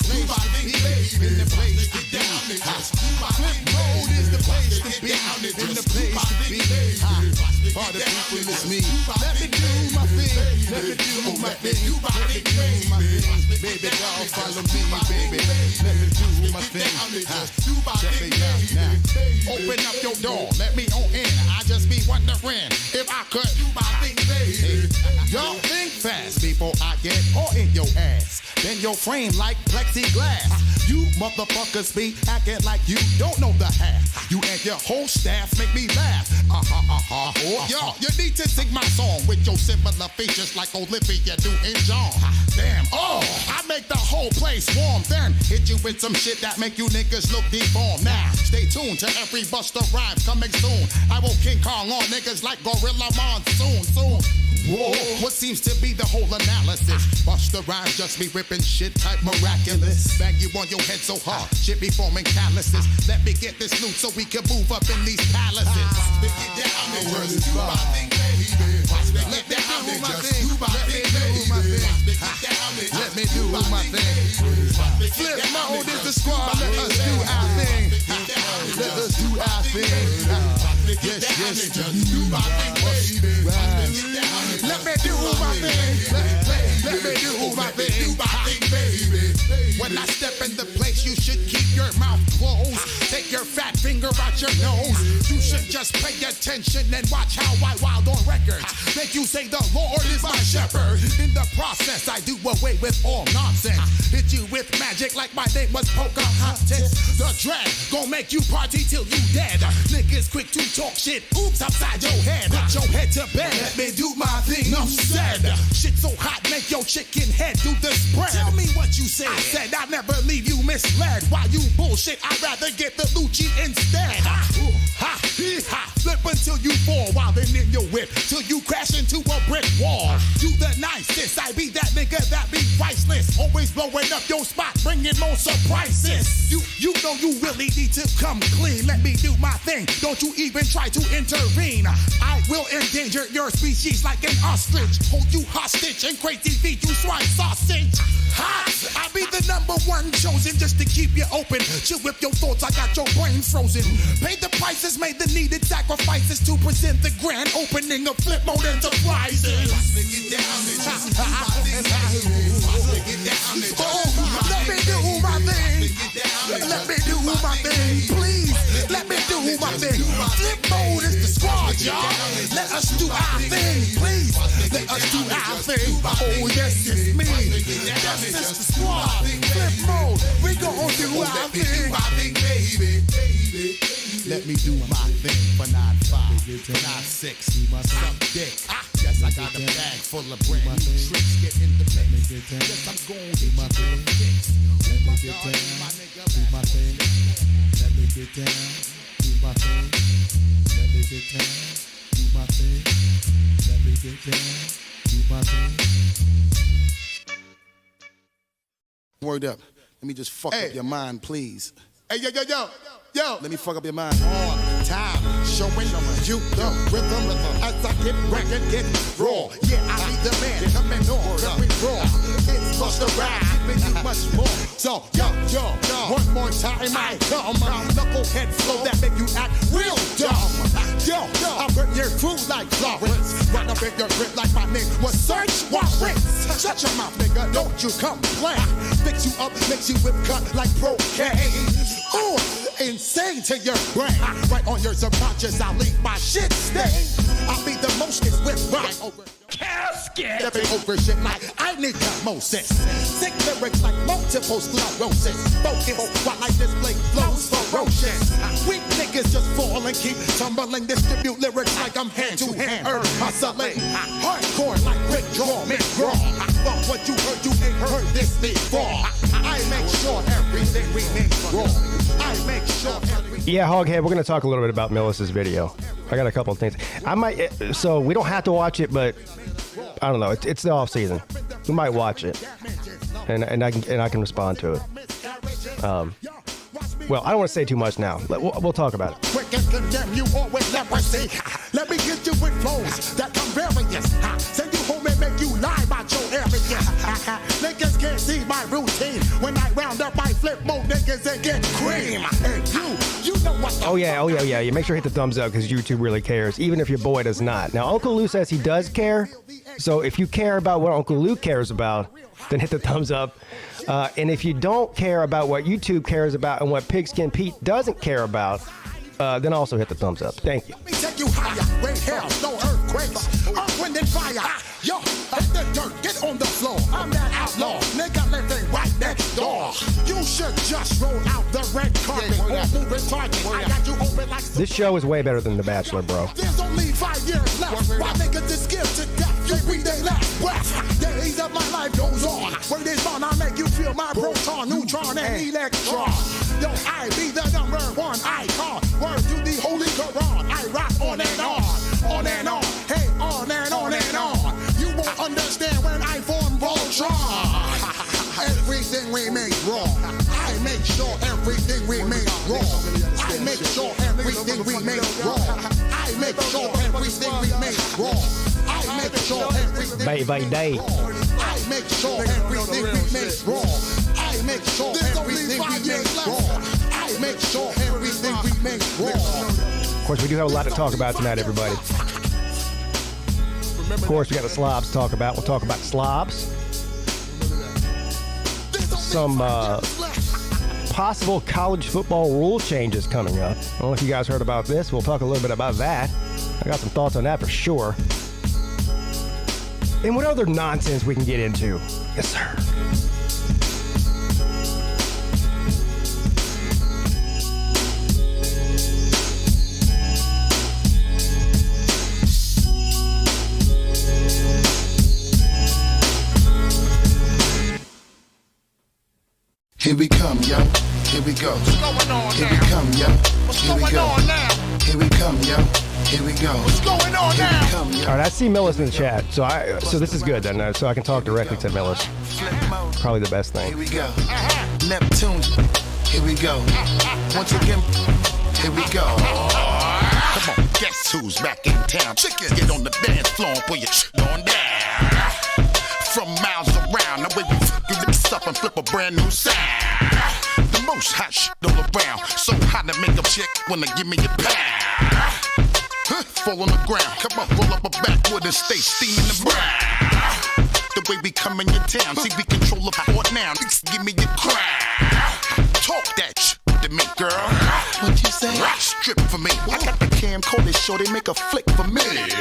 place to be, in the place to be. Flip mode is the place to be, in the place to be. All the people miss me. Let me do my thing. Let me do my thing. Let me do my thing. Baby doll, follow me, baby. Let me do my thing. Check me out now. Open up your door. Let me on in. I just be wondering if I could do my thing, baby. Y'all think fast before I get all in your ass. Then your frame like plexiglass. You motherfuckers be acting like you don't know the half. You and your whole staff make me laugh. Yo, you need to sing my song with your similar features like Olivia do in John. Damn, I make the whole place warm. Then hit you with some shit that make you niggas look deformed. Now, stay tuned to every Busta Rhymes coming soon. I will King Kong on niggas like Gorilla Monsoon. Soon. Whoa, what seems to be the whole analysis? Busta Rhymes just be ripping shit type miraculous. Bang you on your head so hard, shit be forming calluses. Let me get this loot so we can move up in these palaces. Let me get down and just do my thing, baby. Let me do my thing. Let me do my thing. Flip mode is the squad. Let us do our thing. Let us do our thing. Yes, yes, just do my thing, baby. Let me do my thing. Let me do my thing, baby. When I step in the place, you should keep your mouth closed. Take your fat finger out your nose. You should just pay attention and watch how I wild on records. Make you say the Lord is my shepherd. In the process, I do away with all nonsense. Hit you with magic like my name was Pocahontas. The dread gon' make you party till you dead. Niggas quick to talk shit. Oops, upside your head. Put your head to bed. Let me do my thing. Enough said. Shit so hot, make your chicken head do the spread. Tell me what you said. I said I'd never leave you misled. While you bullshit, I'd rather get the Lucci instead. Ha, ha, flip until you fall while then in your whip till you crash into a brick wall. You the nicest, I be that nigga that be priceless. Always blowing up your spot, bringing more surprises. You know you really need to come clean. Let me do my thing. Don't you even try to intervene. I will endanger your species like an ostrich. Hold you hostage and crazy feed you swine sausage. Hot, I be the #1 chosen just to keep you open. Chill with your thoughts, I got your brain frozen. Pay the prices, made the needed sacrifices to present the grand opening of Flip Mode Enterprises. Let me do my thing. Let me do my thing, please. Let me do my thing. Flip Mode is the squad, y'all. Let us do our thing, please. Let us do our thing. Oh, yes, it's me. Yes, it's the squad. Flip Mode, we gon' do our thing. Let me do my thing for 9-5, for 9-6, suck dick. Yes, I got a bag full of brand new tricks. Get in the mix. Yes, I'm going to my thing. Let me get down, do my thing. Let me get down, do my thing. Let me get down, do my thing. Let me get down, do my thing. Word up. Let me just fuck up your mind, please. Hey, yo. Let me fuck up your mind. On time, showing you the rhythm as I get ragged, get raw. Yeah, I be the man coming on, very raw. It's Busta Rhymes, giving you much more. So, yo, one more time I come. Knucklehead flow that make you act real dumb. Yo, I burn your food like Florence. Run up in your grip like my name was Search Warrants. Shut your mouth, nigga, don't you complain. Fix you up, makes you whip cut like Pro-K. Ooh, insane to your brain. Right on your subconscious, I'll leave my shit stain. I'll be the mostest with rhyme over casket. Stepping over shit like I need osmosis. Sick lyrics like multiple sclerosis. Focus while I display flows ferocious. Weak niggas just fall and keep tumbling. Distribute lyrics like I'm hand to hand. Hustling. Hardcore like quick draw, mid-draw. But what you heard, you ain't heard this before. I make sure everything remains raw. I make sure everything. Yeah, Hoghead, we're going to talk a little bit about Millis's video. I got a couple of things. So we don't have to watch it, but I don't know. It's the off season. We might watch it, and I can respond to it. Well, I don't want to say too much now. We'll talk about it. Quick and condemn you all with leprosy. Let me me hit you with flows that come various. Send you home and make you lie about your area. Niggas can't see my routine. When I round up, I flip more niggas and get cream. And you know what the Oh yeah. You make sure to hit the thumbs up because YouTube really cares, even if your boy does not. Now, Uncle Lou says he does care. So if you care about what Uncle Lou cares about, then hit the thumbs up. And if you don't care about what YouTube cares about and what Pigskin Pete doesn't care about, then also hit the thumbs up. Thank you. Let me take you higher. Great hell, no earthquakes. Earth, wind, and fire. Yo, hit the dirt, get on the floor. I'm that outlaw. Nigga living right next door. You should just roll out the red carpet or move it target. I got you open like... This show is way better than The Bachelor, bro. There's only 5 years left. Why niggas is scared to death? You breathe their last breath. The days of my life goes on. Word is on, I make you feel my proton, neutron, and electron. Yo, I be the number one icon. Word to the Holy Quran. I rock on and on and on. Hey, on and on and on. You won't understand when I form Voltron. Everything we make wrong. I make sure everything we make wrong. I make sure everything we make wrong. I make sure everything we make wrong. I make sure everything Day by day. I make sure everything we make wrong. I make sure everything we make wrong. I make sure everything we make wrong. Of course, we do have a lot to talk about tonight, everybody. Of course, we got the slobs to talk about. We'll talk about slobs. Some possible college football rule changes coming up. I don't know if you guys heard about this. We'll talk a little bit about that. I got some thoughts on that for sure. And what other nonsense we can get into. Yes, sir. Here we come, yo. Here we go. What's going on Here now? we come, yo. What's Here we going go. on now? Here we come, yo. Here we go. What's going on Here we now? come, yo. All right, I see Millis in the chat, so this is good then. So I can talk directly to Millis. Flip mode. Probably the best Here thing. we go. Neptune. Here we go. Once again. Here we go. Come on, guess who's back in town? Chickens, get on the dance floor and put your shit on down. From miles around, the way we f***ing this up and flip a brand new sound. The most hot shit all around. So hot to make a chick wanna give me a pound. Fall on the ground, come on, roll up a backwood and stay steaming the brown. The way we come in your town, see we control the fort now. Give me your crown. Talk that shit to me, girl. What you say? Strip for me. I got the camcorder, show they make a flick for me. And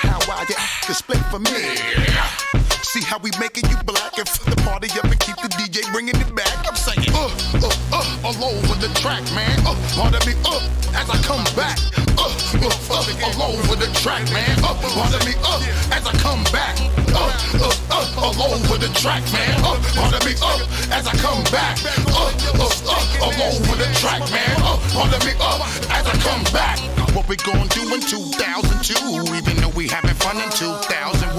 how I can split for me. See how we making you black and f the party up and keep the DJ bringing it back. I'm saying, all over the track, man. Pardon me, as I come back. All over the track, man. Pardon me, as I come back. All over the track, man. Pardon me, as I come back. All over the track, man. Pardon me, as I come back. What we gonna do in 2002, even though we having fun in 2001.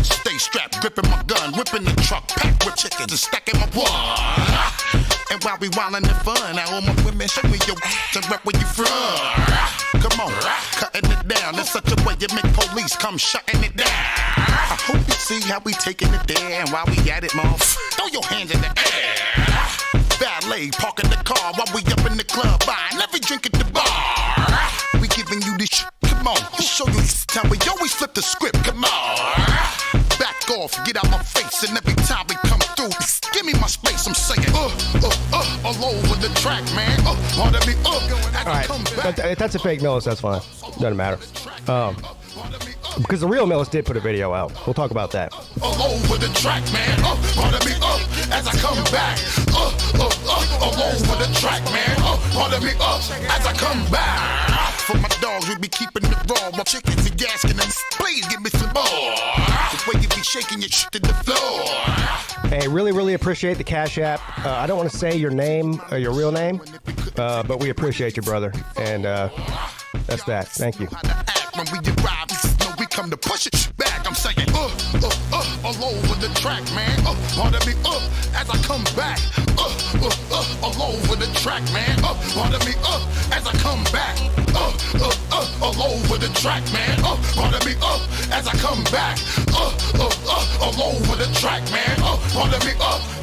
Stay strapped, gripping my gun, whipping the truck, packed with chickens and stacking my one. And while we wildin' and fun, now all my women show me your and rep where you from. Come on, cutting it down in such a way you make police come shutting it down. I hope you see how we taking it there, and while we at it, mom, throw your hands in the air. Valet, parking the car while we up in the club, buying every drink at the bar. We giving you this shit, come on, I'll show you this time. We always flip the script, come on. Back off, get out my face, and every time we come through, give me my space. I'm saying, all over the track, man. Pardon me, All right, but that's a fake Millis. That's fine. Doesn't matter. Because the real Millis did put a video out. We'll talk about that. all over the track, man. Pardon me, as I come back. All over the track, man. Pardon me, as I come back. For my dogs, we be keeping it raw. While chickens and gasking them, please give me some more. The way you be shaking your shit to the floor. Hey, really appreciate the Cash App. I don't want to say your name, your real name, but we appreciate you, brother. And that's that. Thank you. When we arrive, we come to push it back. I'm saying, all over the track, man. Pardon me, as I come back. all over the track, man. Pardon me, as I come back. All over the track, man. Pardon me, as I come back. All over the track, man. Pardon me,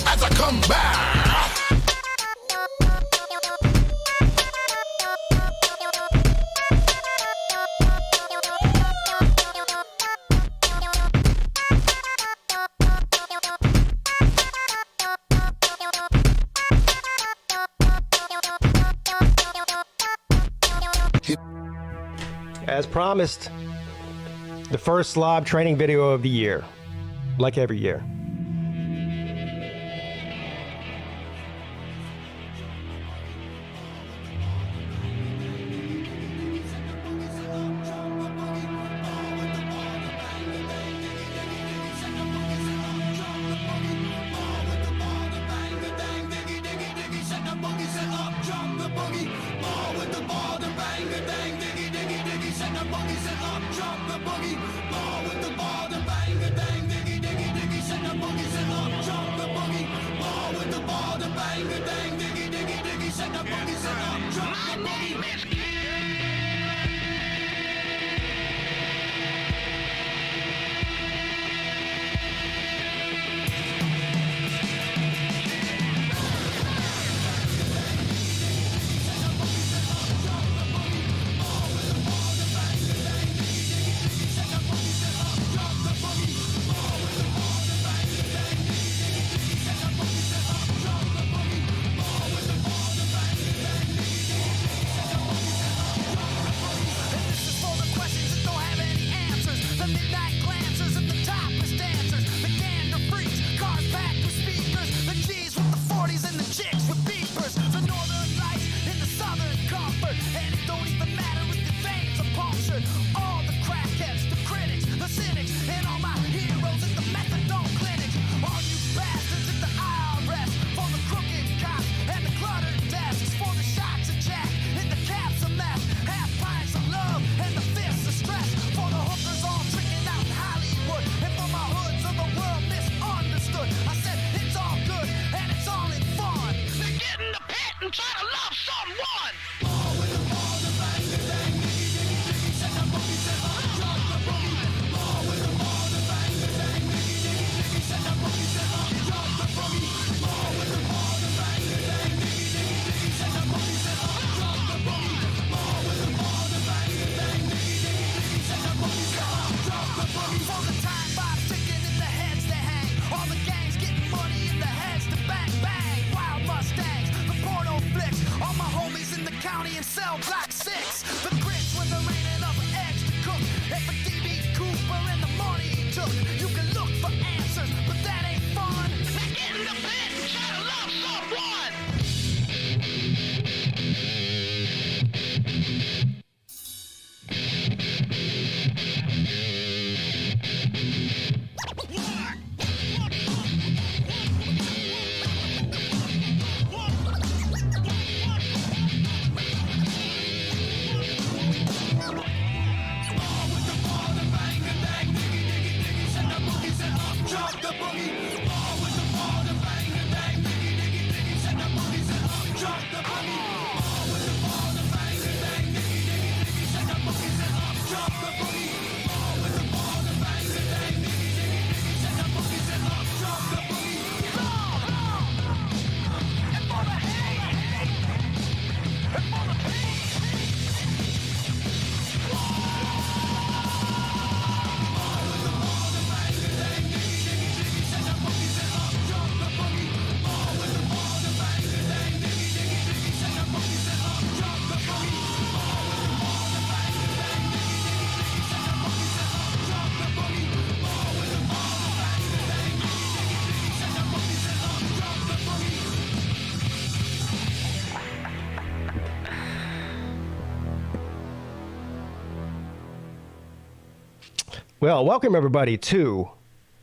as I come back. As promised, the first Slob training video of the year, like every year. Well, welcome everybody to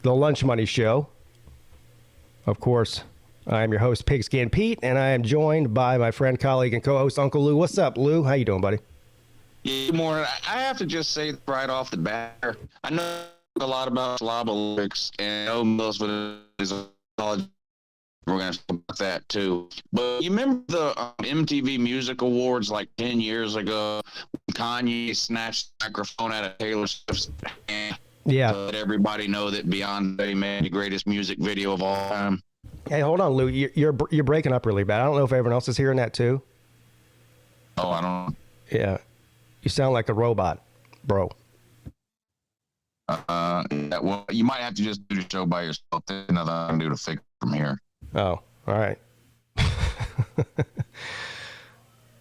the Lunch Money Show. Of course, I am your host, PigskinPeete, and I am joined by my friend, colleague, and co-host, Uncle Lou. What's up, Lou? How you doing, buddy? Good morning. I have to just say right off the bat, I know a lot about Slab Olympics, and I know Millis is a college We're going to talk about that too. But you remember the MTV Music Awards like 10 years ago when Kanye snatched the microphone out of Taylor Swift's hand Yeah. to let everybody know that Beyonce made the greatest music video of all time? Hey, hold on, Lou. You're breaking up really bad. I don't know if everyone else is hearing that too. Oh, I don't. Yeah. You sound like a robot, bro. Well, you might have to just do the show by yourself. There's nothing I can do to fix it from here. Oh, all right.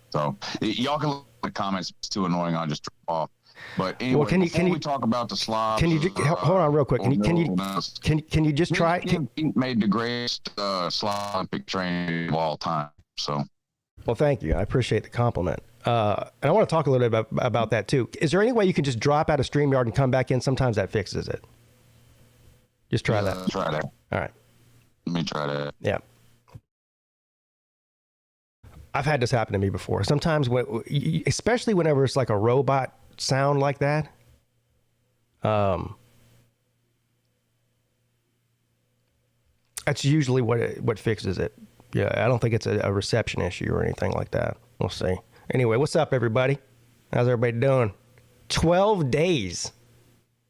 So y'all can look at the comments. It's too annoying. I'll just drop off. But anyway, Well, before we talk about the Slobs, Can you hold on real quick? Can you just try? PigskinPeete made the greatest Slab Olympic training of all time. So, Well, thank you. I appreciate the compliment. And I want to talk a little bit about that too. Is there any way you can just drop out of StreamYard and come back in? Sometimes that fixes it. Just try that. Try that. All right. Let me try that. Yeah. I've had this happen to me before. Sometimes, especially whenever it's like a robot sound like that. That's usually what fixes it. Yeah, I don't think it's a reception issue or anything like that. We'll see. Anyway, what's up, everybody? How's everybody doing? 12 days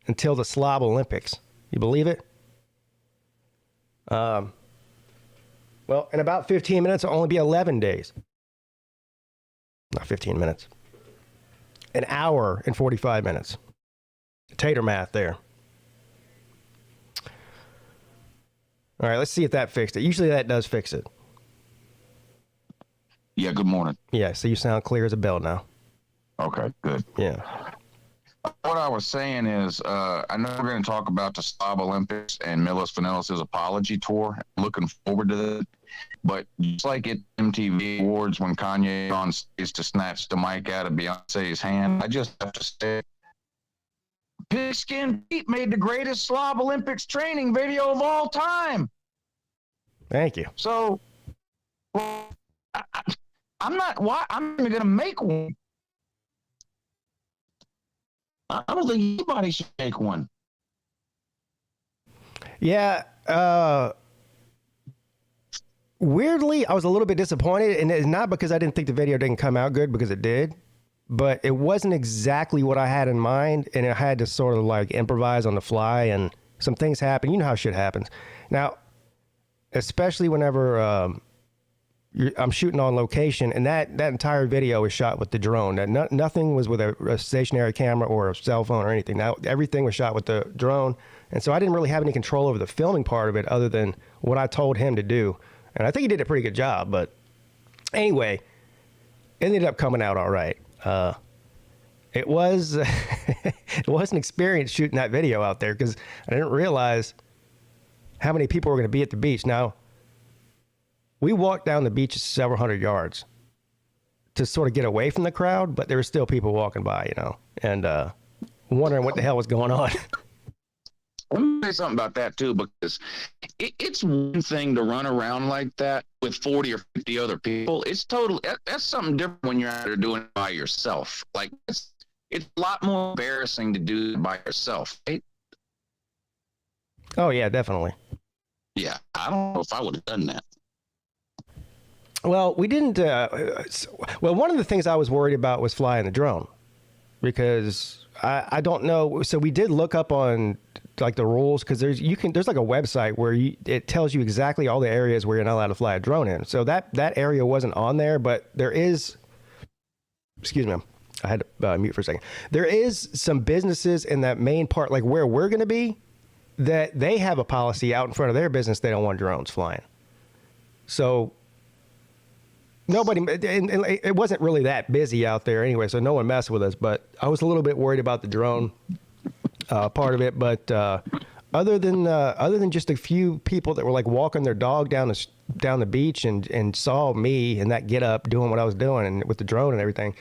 until the Slab Olympics. You believe it? Well, in about 15 minutes, it'll only be 11 days. Not 15 minutes. An hour and 45 minutes. Tater math there. All right, let's see if that fixed it. Usually that does fix it. Yeah, good morning. Yeah, so you sound clear as a bell now. Okay, good. Yeah. What I was saying is, I know we're going to talk about the Slab Olympics and Millis Vanellis' apology tour. Looking forward to that. But just like at MTV Awards when Kanye on stage to snatch the mic out of Beyonce's hand, I just have to say, PigskinPeete made the greatest Slab Olympics training video of all time. Thank you. So, well, I'm not going to make one. I don't think anybody should make one. Yeah. Weirdly, I was a little bit disappointed, and it's not because I didn't think the video didn't come out good, because it did, but it wasn't exactly what I had in mind, and I had to sort of like improvise on the fly, and some things happen. You know how shit happens. Now, especially whenever I'm shooting on location, and that entire video was shot with the drone. That nothing was with a stationary camera or a cell phone or anything. Now everything was shot with the drone, and so I didn't really have any control over the filming part of it, other than what I told him to do. And I think he did a pretty good job. But anyway, it ended up coming out all right. It was it was an experience shooting that video out there, because I didn't realize how many people were going to be at the beach. Now, we walked down the beach several hundred yards to sort of get away from the crowd, but there were still people walking by, you know, and wondering what the hell was going on. Let me say something about that too, because it's one thing to run around like that with 40 or 50 other people. That's something different when you're out there doing it by yourself. Like it's a lot more embarrassing to do it by yourself, right? Oh yeah, definitely. Yeah, I don't know if I would have done that. Well, we didn't. Well, one of the things I was worried about was flying the drone, because I don't know. So we did look up on like the rules, because there's like a website where it tells you exactly all the areas where you're not allowed to fly a drone in. So that area wasn't on there, but there is. Excuse me, I had to mute for a second. There is some businesses in that main part, like where we're going to be, that they have a policy out in front of their business. They don't want drones flying. So nobody, and it wasn't really that busy out there anyway, so no one messed with us. But I was a little bit worried about the drone part of it. But other than just a few people that were like walking their dog down the beach and saw me and that get up doing what I was doing and with the drone and everything,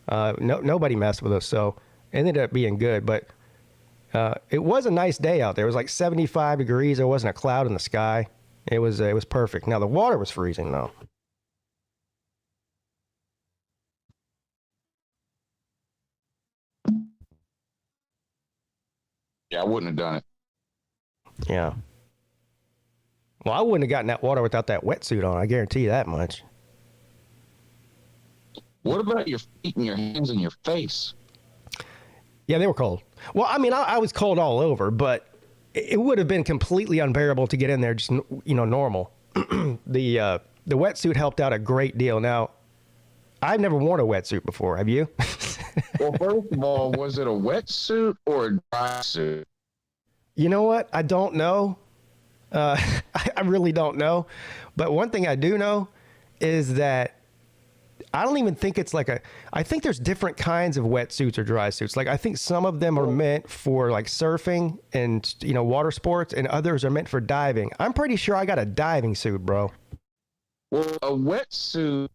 nobody messed with us. So it ended up being good. But it was a nice day out there. It was like 75 degrees. There wasn't a cloud in the sky. It was perfect. Now the water was freezing though. Yeah, I wouldn't have done it. Yeah. Well, I wouldn't have gotten that water without that wetsuit on. I guarantee you that much. What about your feet and your hands and your face? Yeah, they were cold. Well, I mean, I was cold all over, but it would have been completely unbearable to get in there just, normal. The wetsuit helped out a great deal. Now, I've never worn a wetsuit before. Have you? Well, first of all, was it a wetsuit or a dry suit? You know what? I don't know. I really don't know. But one thing I do know is that I don't even think it's I think there's different kinds of wetsuits or dry suits. Like, I think some of them are meant for like surfing and, water sports, and others are meant for diving. I'm pretty sure I got a diving suit, bro. Well, a wetsuit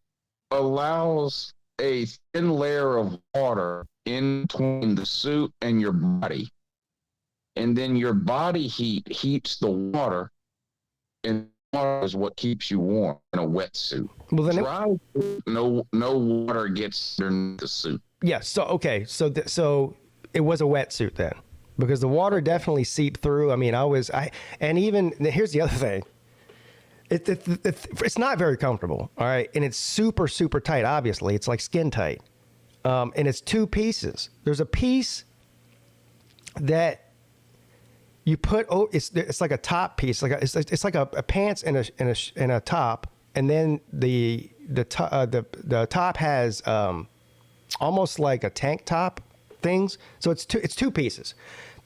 allows a thin layer of water in between the suit and your body. And then your body heat heats the water, and water is what keeps you warm in a wetsuit. Well, then dry suit, no water gets underneath the suit. Yeah. So okay. So it was a wetsuit then, because the water definitely seeped through. I mean, and even here's the other thing. It's not very comfortable. All right, and it's super super tight. Obviously, it's like skin tight. And it's two pieces. There's a piece that you put. Oh, it's like a top piece. It's like a pants and a top. And then the top has almost like a tank top things. So it's two pieces.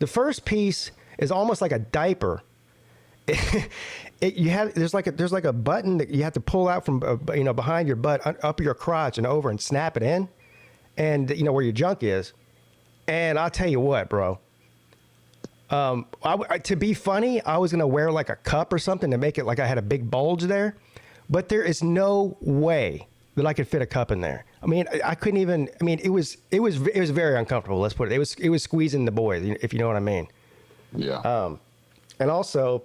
The first piece is almost like a diaper. There's like a button that you have to pull out from behind your butt, up your crotch and over, and snap it in, and where your junk is. And I'll tell you what, bro. To be funny, I was gonna wear like a cup or something to make it like I had a big bulge there. But there is no way that I could fit a cup in there. I mean, I couldn't even. I mean, it was very uncomfortable. Let's put it. It was squeezing the boys, if you know what I mean. Yeah. And also,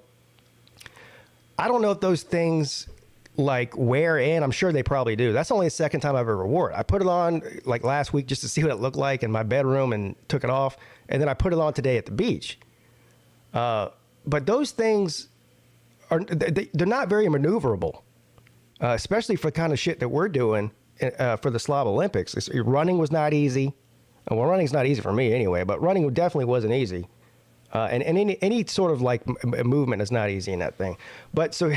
I don't know if those things like wear in. I'm sure they probably do. That's only the second time I've ever wore it. I put it on like last week just to see what it looked like in my bedroom and took it off, and then I put it on today at the beach. But those things they're not very maneuverable. Especially for the kind of shit that we're doing for the Slab Olympics. Running was not easy. Well, running's not easy for me anyway, but running definitely wasn't easy. And any sort of like movement is not easy in that thing. But so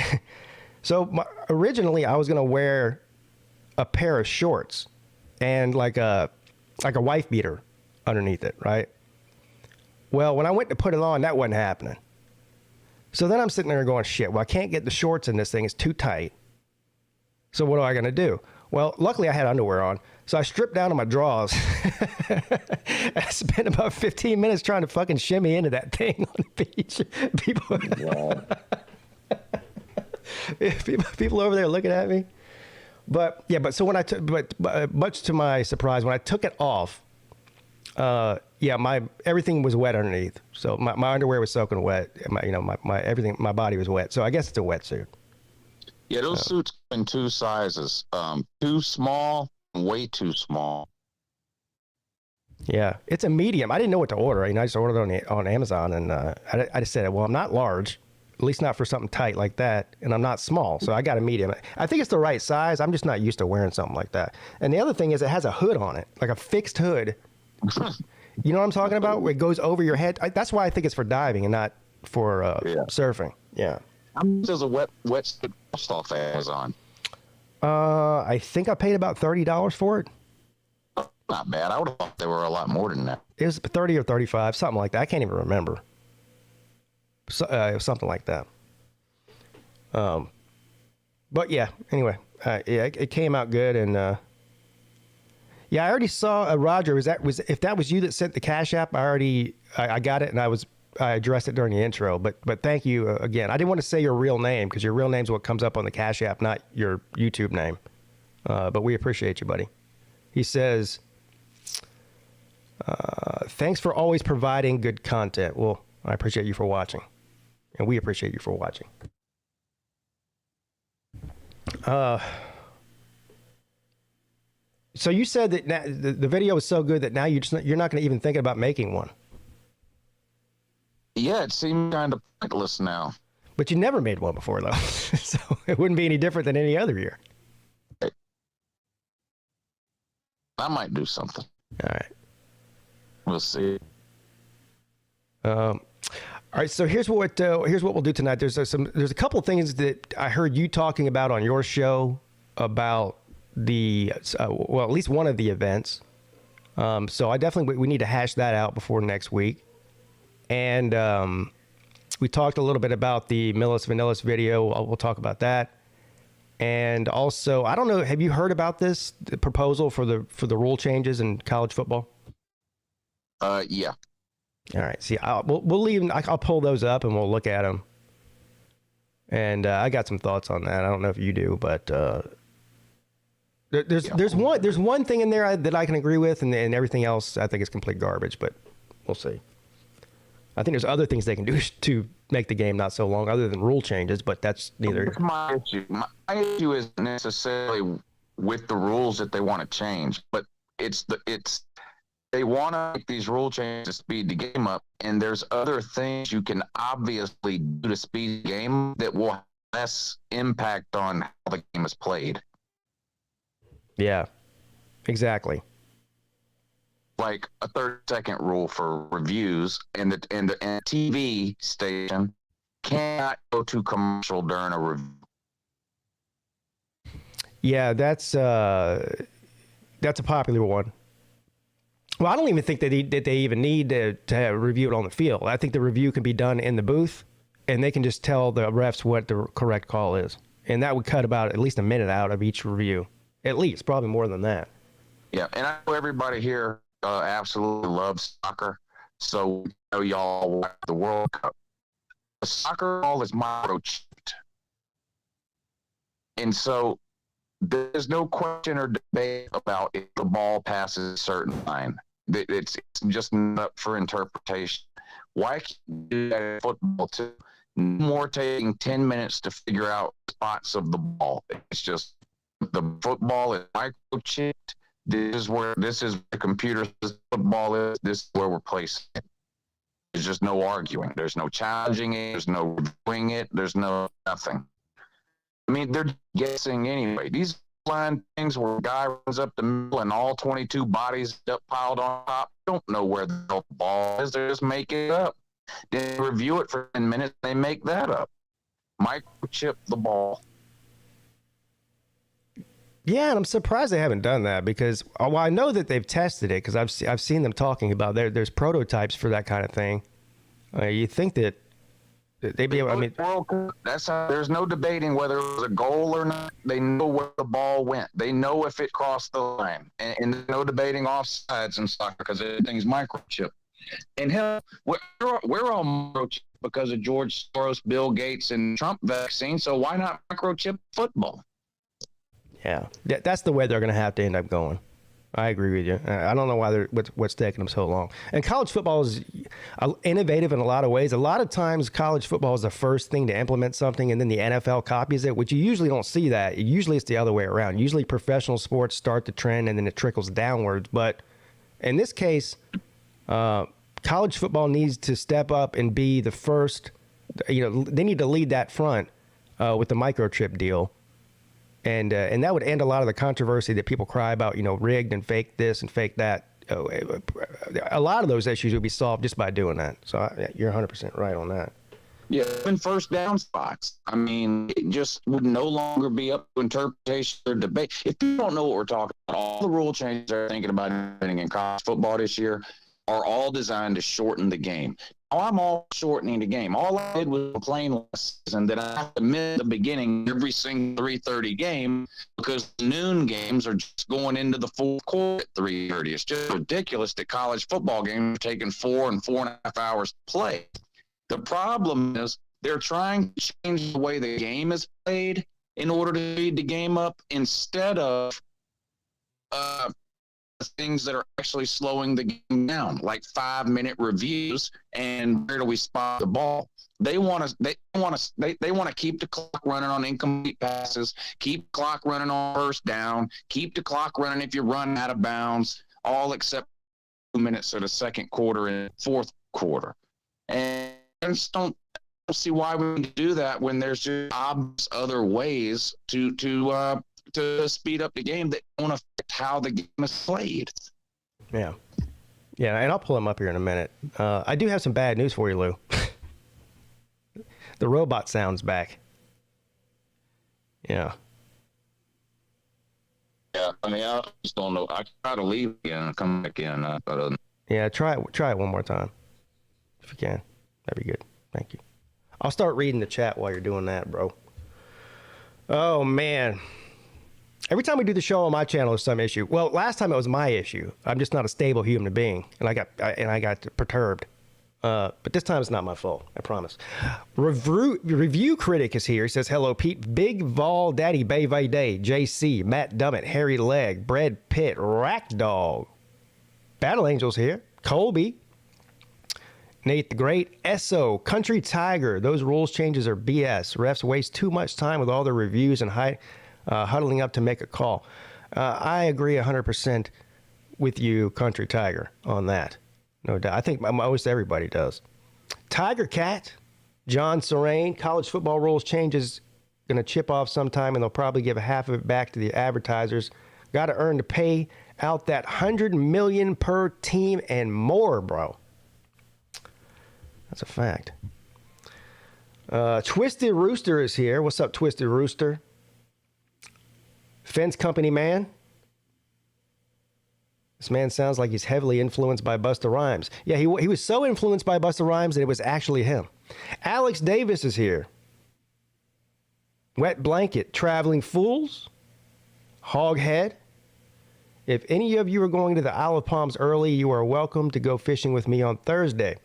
originally I was going to wear a pair of shorts and like a wife beater underneath it, right? Well, when I went to put it on, that wasn't happening. So then I'm sitting there going, shit, well, I can't get the shorts in this thing. It's too tight. So what am I going to do? Well, luckily I had underwear on. So I stripped down to my drawers. I spent about 15 minutes trying to fucking shimmy into that thing on the beach. People over there looking at me. But so when but much to my surprise, when I took it off, everything was wet underneath. So my underwear was soaking wet. My everything, my body was wet. So I guess it's a wetsuit. Yeah, those suits come in two sizes. Too small, way too small. Yeah, it's a medium. I didn't know what to order. I just ordered it on Amazon, and I just said, well, I'm not large, at least not for something tight like that, and I'm not small, so I got a medium. I think it's the right size. I'm just not used to wearing something like that. And the other thing is it has a hood on it, like a fixed hood. You know what I'm talking about? Where it goes over your head. That's why I think it's for diving and not for surfing. Yeah. How much does a wetsuit cost off Amazon? I think I paid about $30 for it. Not bad. I would have thought they were a lot more than that. It was 30 or 35, something like that. I can't even remember. Something like that. But yeah, anyway, it came out good, and I already saw Roger. If that was you that sent the Cash App, I got it, and I addressed it during the intro, but thank you again. I didn't want to say your real name because your real name's what comes up on the Cash App, not your YouTube name. But we appreciate you, buddy. He says, thanks for always providing good content. Well, I appreciate you for watching, and we appreciate you for watching. So you said that the video was so good that now you're not going to even think about making one. Yeah, it seems kind of pointless now. But you never made one before, though. So it wouldn't be any different than any other year. I might do something. All right. We'll see. All right, so here's what we'll do tonight. There's a couple of things that I heard you talking about on your show about the well, at least one of the events. So I definitely we need to hash that out before next week. And we talked a little bit about the Millis Vanillis video. We'll talk about that. And also, I don't know, have you heard about this the proposal for the rule changes in college football? Yeah. All right. See, we'll leave. I'll pull those up and we'll look at them. And I got some thoughts on that. I don't know if you do, but there's one thing in there that I can agree with, and everything else I think is complete garbage. But we'll see. I think there's other things they can do to make the game not so long, other than rule changes. But that's neither. My issue. My issue isn't necessarily with the rules that they want to change, but it's they want to make these rule changes to speed the game up, and there's other things you can obviously do to speed the game that will have less impact on how the game is played. Yeah, exactly. Like a 30-second rule for reviews, and the TV station cannot go to commercial during a review. Yeah, that's a popular one. Well, I don't even think that they even need to review it on the field. I think the review can be done in the booth, and they can just tell the refs what the correct call is. And that would cut about at least a minute out of each review. At least, probably more than that. Yeah, and I know everybody here absolutely loves soccer, so we know y'all watch the World Cup. The soccer ball is microchipped. And so there's no question or debate about if the ball passes a certain line. It's just not up for interpretation. Why can't you do that in football too? No more taking 10 minutes to figure out spots of the ball. It's just the football is microchipped. This is where the computer says football is. This is where we're placing it. There's just no arguing. There's no challenging it. There's no reviewing it. There's no nothing. I mean, they're guessing anyway. These line things where a guy runs up the middle and all 22 bodies up piled on top, don't know where the ball is. They just make it up. They review it for 10 minutes. They make that up. Microchip the ball. Yeah, and I'm surprised they haven't done that because I know that they've tested it because I've seen them talking about there's prototypes for that kind of thing. You think that they'd be able? I mean, that's how. There's no debating whether it was a goal or not. They know where the ball went. They know if it crossed the line, and there's no debating offsides in soccer because everything's microchip. And hell, we're all microchip because of George Soros, Bill Gates, and Trump vaccine. So why not microchip football? Yeah, that's the way they're going to have to end up going. I agree with you. I don't know why what's taking them so long. And college football is innovative in a lot of ways. A lot of times college football is the first thing to implement something, and then the NFL copies it, which you usually don't see that. Usually it's the other way around. Usually professional sports start the trend, and then it trickles downwards. But in this case, college football needs to step up and be the first. They need to lead that front with the microchip deal. And that would end a lot of the controversy that people cry about, rigged and fake this and fake that. A lot of those issues would be solved just by doing that. So you're 100% right on that. Yeah, even first down spots. I mean, it just would no longer be up to interpretation or debate. If you don't know what we're talking about, all the rule changes they're thinking about in college football this year are all designed to shorten the game. I'm all shortening the game. All I did was complain last season that I have to miss the beginning every single 3:30 game because noon games are just going into the fourth quarter at 3:30. It's just ridiculous that college football games are taking 4 and 4.5 hours to play. The problem is they're trying to change the way the game is played in order to speed the game up instead of things that are actually slowing the game down, like 5-minute reviews and where do we spot the ball. They want to keep the clock running on incomplete passes, keep the clock running on first down, keep the clock running if you run out of bounds, all except 2 minutes of the second quarter and fourth quarter. And I just don't don't see why we need to do that when there's just obvious other ways to speed up the game that don't affect how the game is played. Yeah. Yeah, and I'll pull him up here in a minute. I do have some bad news for you, Lou. The robot sound's back. Yeah. Yeah, I mean, I just don't know. I try to leave again and come back in. Yeah, try it one more time. If you can. That'd be good. Thank you. I'll start reading the chat while you're doing that, bro. Oh, man. Every time we do the show on my channel, there's some issue. Well, last time it was my issue. I'm just not a stable human being, and I got perturbed. But this time it's not my fault. I promise. Review critic is here. He says, "Hello, Pete. Big Vol Daddy Bay Day, JC, Matt Dummett, Harry Leg, Brad Pitt, Rack Dog, Battle Angels here, Colby, Nate the Great, Esso, Country Tiger. Those rules changes are BS. Refs waste too much time with all the reviews and huddling up to make a call." I agree 100% with you, Country Tiger, on that. No doubt. I think most everybody does. Tiger Cat, John Serrain, college football rules changes going to chip off sometime, and they'll probably give half of it back to the advertisers. Got to earn to pay out that $100 million per team and more, bro. That's a fact. Twisted Rooster is here. What's up, Twisted Rooster? Fence Company Man. This man sounds like he's heavily influenced by Busta Rhymes. Yeah, he was so influenced by Busta Rhymes that it was actually him. Alex Davis is here. Wet Blanket, Traveling Fools, Hoghead. If any of you are going to the Isle of Palms early, you are welcome to go fishing with me on Thursday.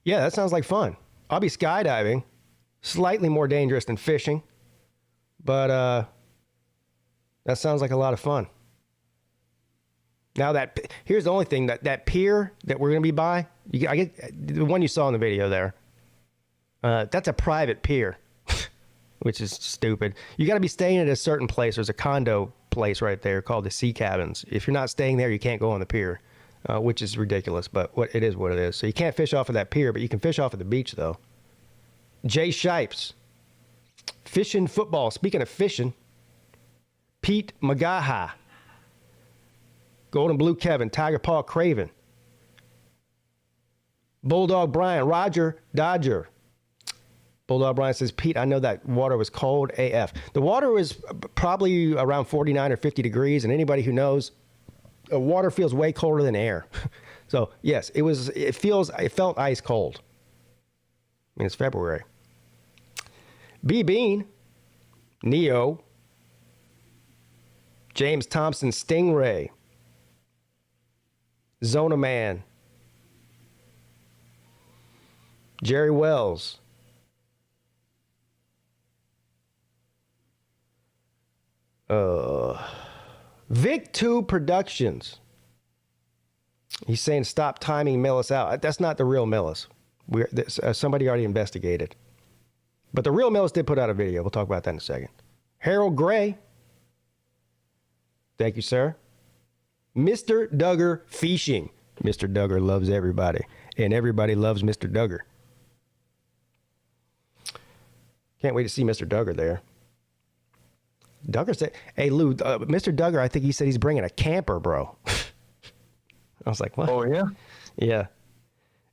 Yeah, that sounds like fun. I'll be skydiving. Slightly more dangerous than fishing. But that sounds like a lot of fun. Now here's the only thing, that pier that we're going to be by, I get the one you saw in the video there. That's a private pier, which is stupid. You got to be staying at a certain place. There's a condo place right there called the Sea Cabins. If you're not staying there, you can't go on the pier, which is ridiculous, but it is what it is. So you can't fish off of that pier, but you can fish off of the beach though. Jay Shipes, Fishing Football. Speaking of fishing, Pete Magaha, Golden Blue Kevin, Tiger Paw Craven, Bulldog Brian, Roger Dodger. Bulldog Brian says, "Pete, I know that water was cold AF." The water was probably around 49 or 50 degrees, and anybody who knows, water feels way colder than air. So yes, it felt ice cold. I mean, it's February. B Bean, Neo, James Thompson, Stingray, Zona Man, Jerry Wells, Vic 2 Productions. He's saying stop timing Millis out. That's not the real Millis. Somebody already investigated. But the real Millis did put out a video. We'll talk about that in a second. Harold Gray. Thank you, sir. Mr. Duggar Fishing. Mr. Duggar loves everybody, and everybody loves Mr. Duggar. Can't wait to see Mr. Duggar there. Duggar said, "Hey, Lou, Mr. Duggar, I think he said he's bringing a camper, bro." I was like, what? Oh, yeah? Yeah.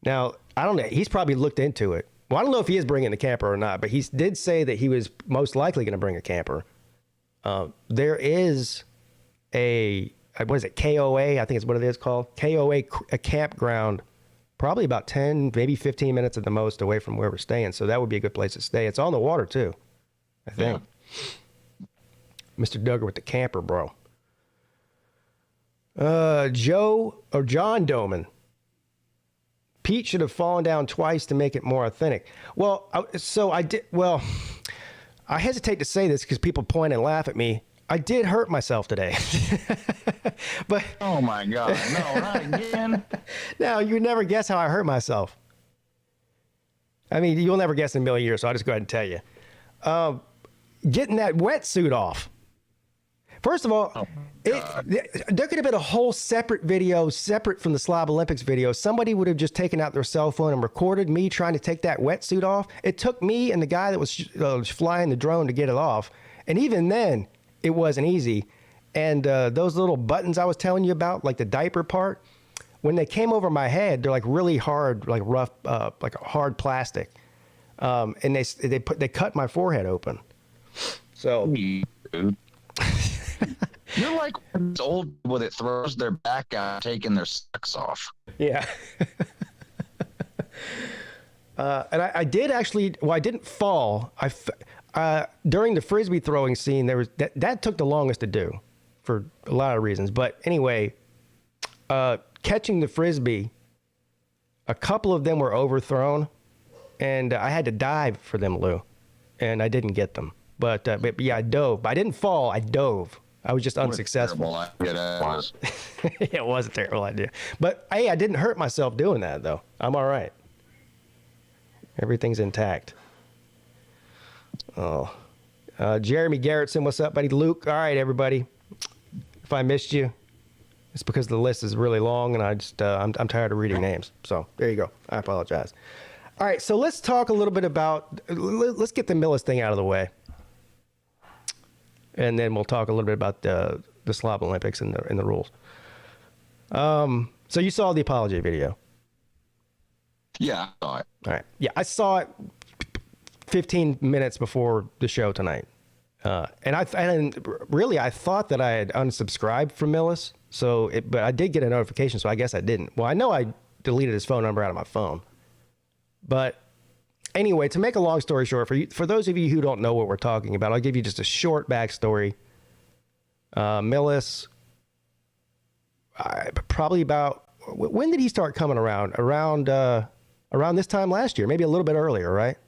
Now, I don't know. He's probably looked into it. Well, I don't know if he is bringing the camper or not, but he did say that he was most likely going to bring a camper. There is what is it, KOA? I think it's what it is called. KOA, a campground, probably about 10, maybe 15 minutes at the most away from where we're staying. So that would be a good place to stay. It's on the water, too, I think. Yeah. Mr. Duggar with the camper, bro. John Doman. Pete should have fallen down twice to make it more authentic. Well, I hesitate to say this because people point and laugh at me. I did hurt myself today. But oh my God, no, not again. No, you would never guess how I hurt myself. I mean, you'll never guess in a million years, so I'll just go ahead and tell you. Getting that wetsuit off. First of all, there could have been a whole separate video, separate from the Slab Olympics video. Somebody would have just taken out their cell phone and recorded me trying to take that wetsuit off. It took me and the guy that was flying the drone to get it off. And even then, it wasn't easy. And those little buttons I was telling you about, like the diaper part, when they came over my head, they're like really hard, like rough, like hard plastic. And they cut my forehead open. So. You're like those old people that throws their back out taking their socks off. Yeah. And I did actually, well, I didn't fall. During the Frisbee throwing scene, there was that took the longest to do for a lot of reasons. But anyway, catching the Frisbee, a couple of them were overthrown, and I had to dive for them, Lou, and I didn't get them. But yeah, I dove. But I didn't fall. I dove. I was just unsuccessful. It was a terrible idea. But hey, I didn't hurt myself doing that, though. I'm all right. Everything's intact. Oh, Jeremy Garrettson, what's up, buddy? Luke, all right, everybody. If I missed you, it's because the list is really long, and I just I'm tired of reading names. So there you go. I apologize. All right, so let's talk a little bit about. Let's get the Millis thing out of the way. And then we'll talk a little bit about the Slab Olympics and the rules. So you saw the apology video? Yeah, I saw it. All right. Yeah, I saw it 15 minutes before the show tonight. And I thought that I had unsubscribed from Millis. But I did get a notification, so I guess I didn't. Well, I know I deleted his phone number out of my phone. But anyway, to make a long story short, for those of you who don't know what we're talking about, I'll give you just a short backstory. Millis, probably about, when did he start coming around? Around this time last year, maybe a little bit earlier, right?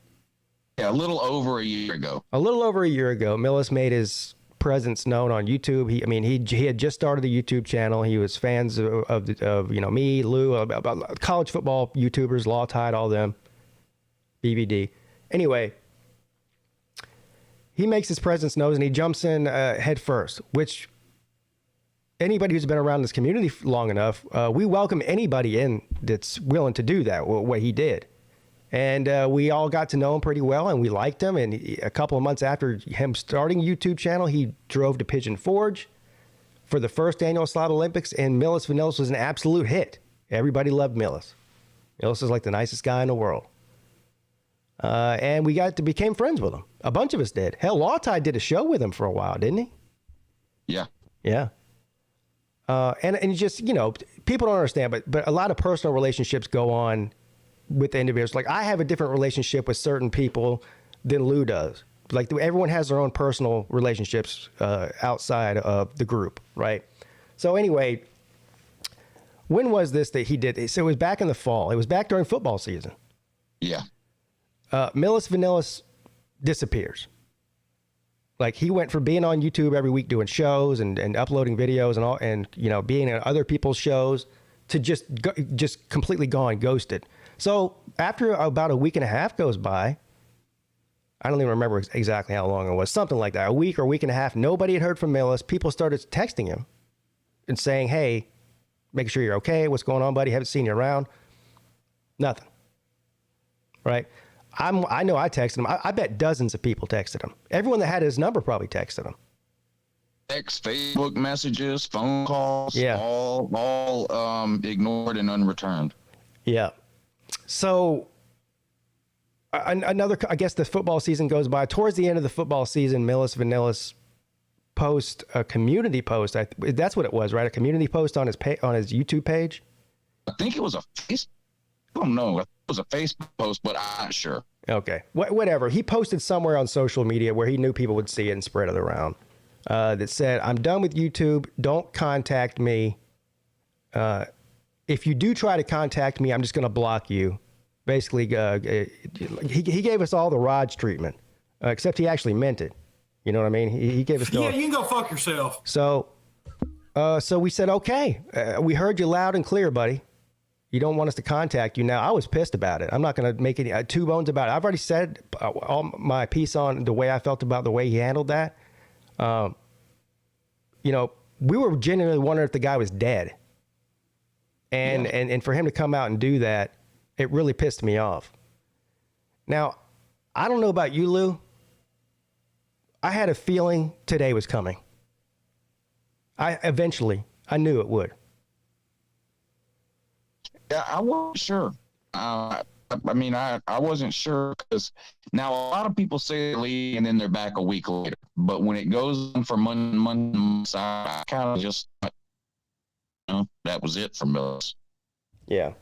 Yeah, a little over a year ago. A little over a year ago, Millis made his presence known on YouTube. He had just started a YouTube channel. He was fans of me, Lou, about college football YouTubers, Law Tide, all them. BBD. Anyway, he makes his presence known and he jumps in head first, which anybody who's been around this community long enough, we welcome anybody in that's willing to do that, what he did. And we all got to know him pretty well and we liked him. And a couple of months after him starting a YouTube channel, he drove to Pigeon Forge for the first annual Slab Olympics, and Millis Vanillis was an absolute hit. Everybody loved Millis. Millis is like the nicest guy in the world. And we became friends with him. A bunch of us did. Hell, Lawtide did a show with him for a while, didn't he? Yeah. Yeah. And just, people don't understand, but a lot of personal relationships go on with individuals. Like, I have a different relationship with certain people than Lou does. Like, everyone has their own personal relationships outside of the group, right? So anyway, when was this that he did? So it was back in the fall. It was back during football season. Yeah. Millis Vanillis disappears. Like, he went from being on YouTube every week doing shows and uploading videos and all, and being on other people's shows to just completely gone, ghosted. So after about a week and a half goes by, I don't even remember exactly how long it was, something like that, a week or a week and a half, nobody had heard from Millis. People started texting him and saying, hey, make sure you're okay. What's going on, buddy? Haven't seen you around. Nothing. Right? I know I texted him. I bet dozens of people texted him. Everyone that had his number probably texted him. Facebook messages, phone calls, yeah, all ignored and unreturned. Yeah. So another, I guess the football season goes by. Towards the end of the football season, Millis Vanillis post a community post. That's what it was, right? A community post on his YouTube page. I think it was a Facebook. I don't know. It was a Facebook post, but I'm not sure. Okay. Whatever. He posted somewhere on social media where he knew people would see it and spread it around. That said, I'm done with YouTube. Don't contact me. If you do try to contact me, I'm just going to block you. Basically, he gave us all the Raj treatment, except he actually meant it. You know what I mean? He gave us you can go fuck yourself. So we said, okay, we heard you loud and clear, buddy. You don't want us to contact you now. I was pissed about it. I'm not going to make any two bones about it. I've already said all my piece on the way I felt about the way he handled that. we were genuinely wondering if the guy was dead. And for him to come out and do that, it really pissed me off. Now, I don't know about you, Lou. I had a feeling today was coming. Eventually, I knew it would. Yeah, I wasn't sure. I wasn't sure because now a lot of people say they're leaving and then they're back a week later. But when it goes on for months, I kind of just, that was it for Millis. Yeah.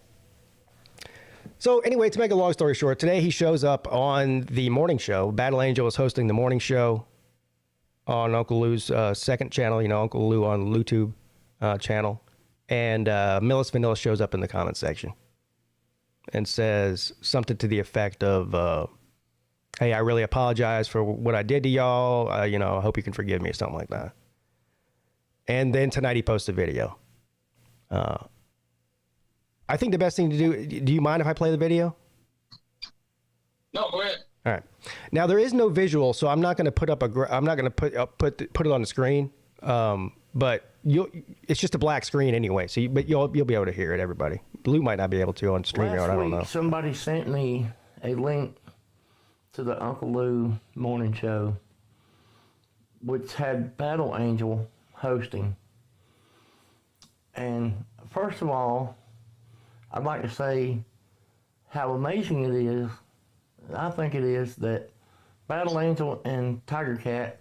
So anyway, to make a long story short, today he shows up on the morning show. Battle Angel is hosting the morning show on Uncle Lou's second channel, Uncle Lou on LouTube channel. And Millis Vanilla shows up in the comment section and says something to the effect of, hey, I really apologize for what I did to y'all. I hope you can forgive me or something like that. And then tonight he posts a video. I think the best thing to do you mind if I play the video? No, go ahead. All right. Now there is no visual, so I'm not going to put it on the screen. But it's just a black screen anyway. So you'll be able to hear it, everybody. Lou might not be able to on StreamYard. I don't know. Somebody sent me a link to the Uncle Lou morning show, which had Battle Angel hosting. And first of all, I'd like to say how amazing it is. I think it is that Battle Angel and Tiger Cat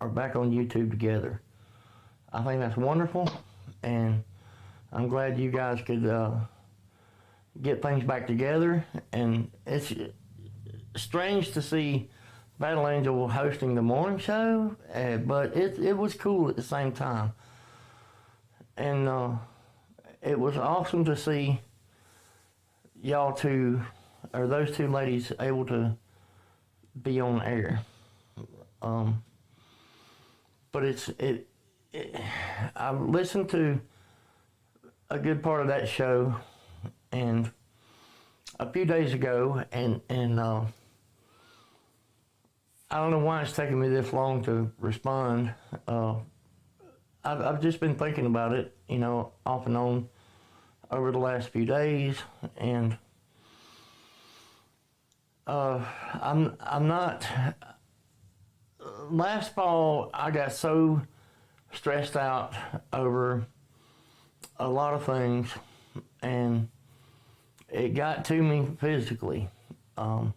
are back on YouTube together. I think that's wonderful, and I'm glad you guys could get things back together. And it's strange to see Battle Angel hosting the morning show, but it was cool at the same time. And it was awesome to see y'all two, or those two ladies, able to be on air. But I listened to a good part of that show, and a few days ago, and I don't know why it's taking me this long to respond. I've just been thinking about it, off and on over the last few days, and I'm not. Last fall, I got so stressed out over a lot of things, and it got to me physically. I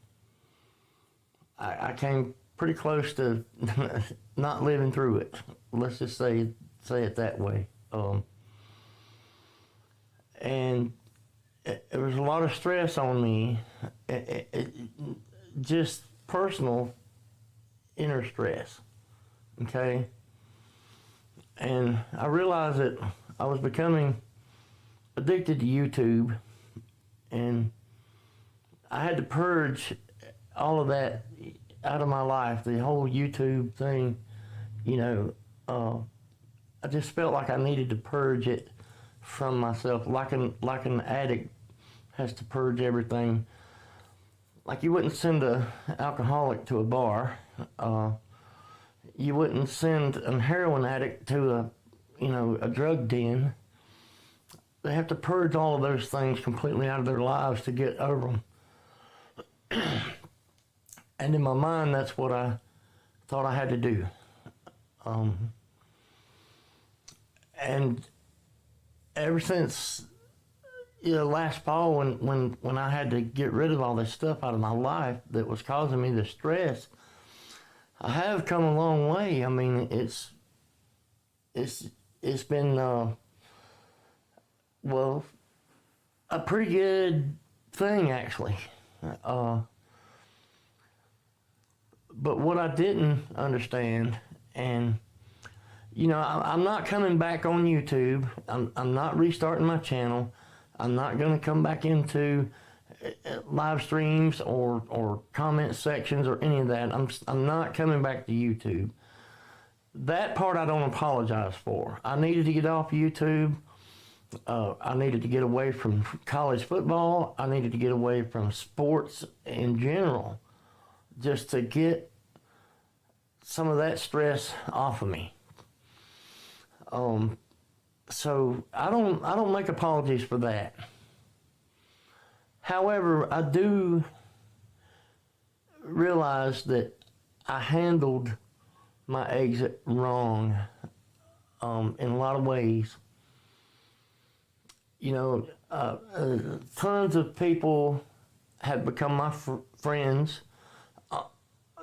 came pretty close to not living through it. Let's just say it that way. And there was a lot of stress on me, just personal inner stress, okay? And I realized that I was becoming addicted to YouTube, and I had to purge all of that out of my life, the whole YouTube thing, I just felt like I needed to purge it from myself, like an addict has to purge everything. Like you wouldn't send an alcoholic to a bar. You wouldn't send a heroin addict to a drug den. They have to purge all of those things completely out of their lives to get over them. And in my mind, that's what I thought I had to do. And ever since last fall, when I had to get rid of all this stuff out of my life that was causing me the stress, I have come a long way. I mean, it's been a pretty good thing actually. But what I didn't understand, and I'm not coming back on YouTube. I'm not restarting my channel. I'm not going to come back into live streams or comment sections or any of that. I'm not coming back to YouTube. That part I don't apologize for. I needed to get off YouTube. I needed to get away from college football. I needed to get away from sports in general, just to get some of that stress off of me. So I don't make apologies for that. However, I do realize that I handled my exit wrong in a lot of ways. You know, tons of people have become my friends,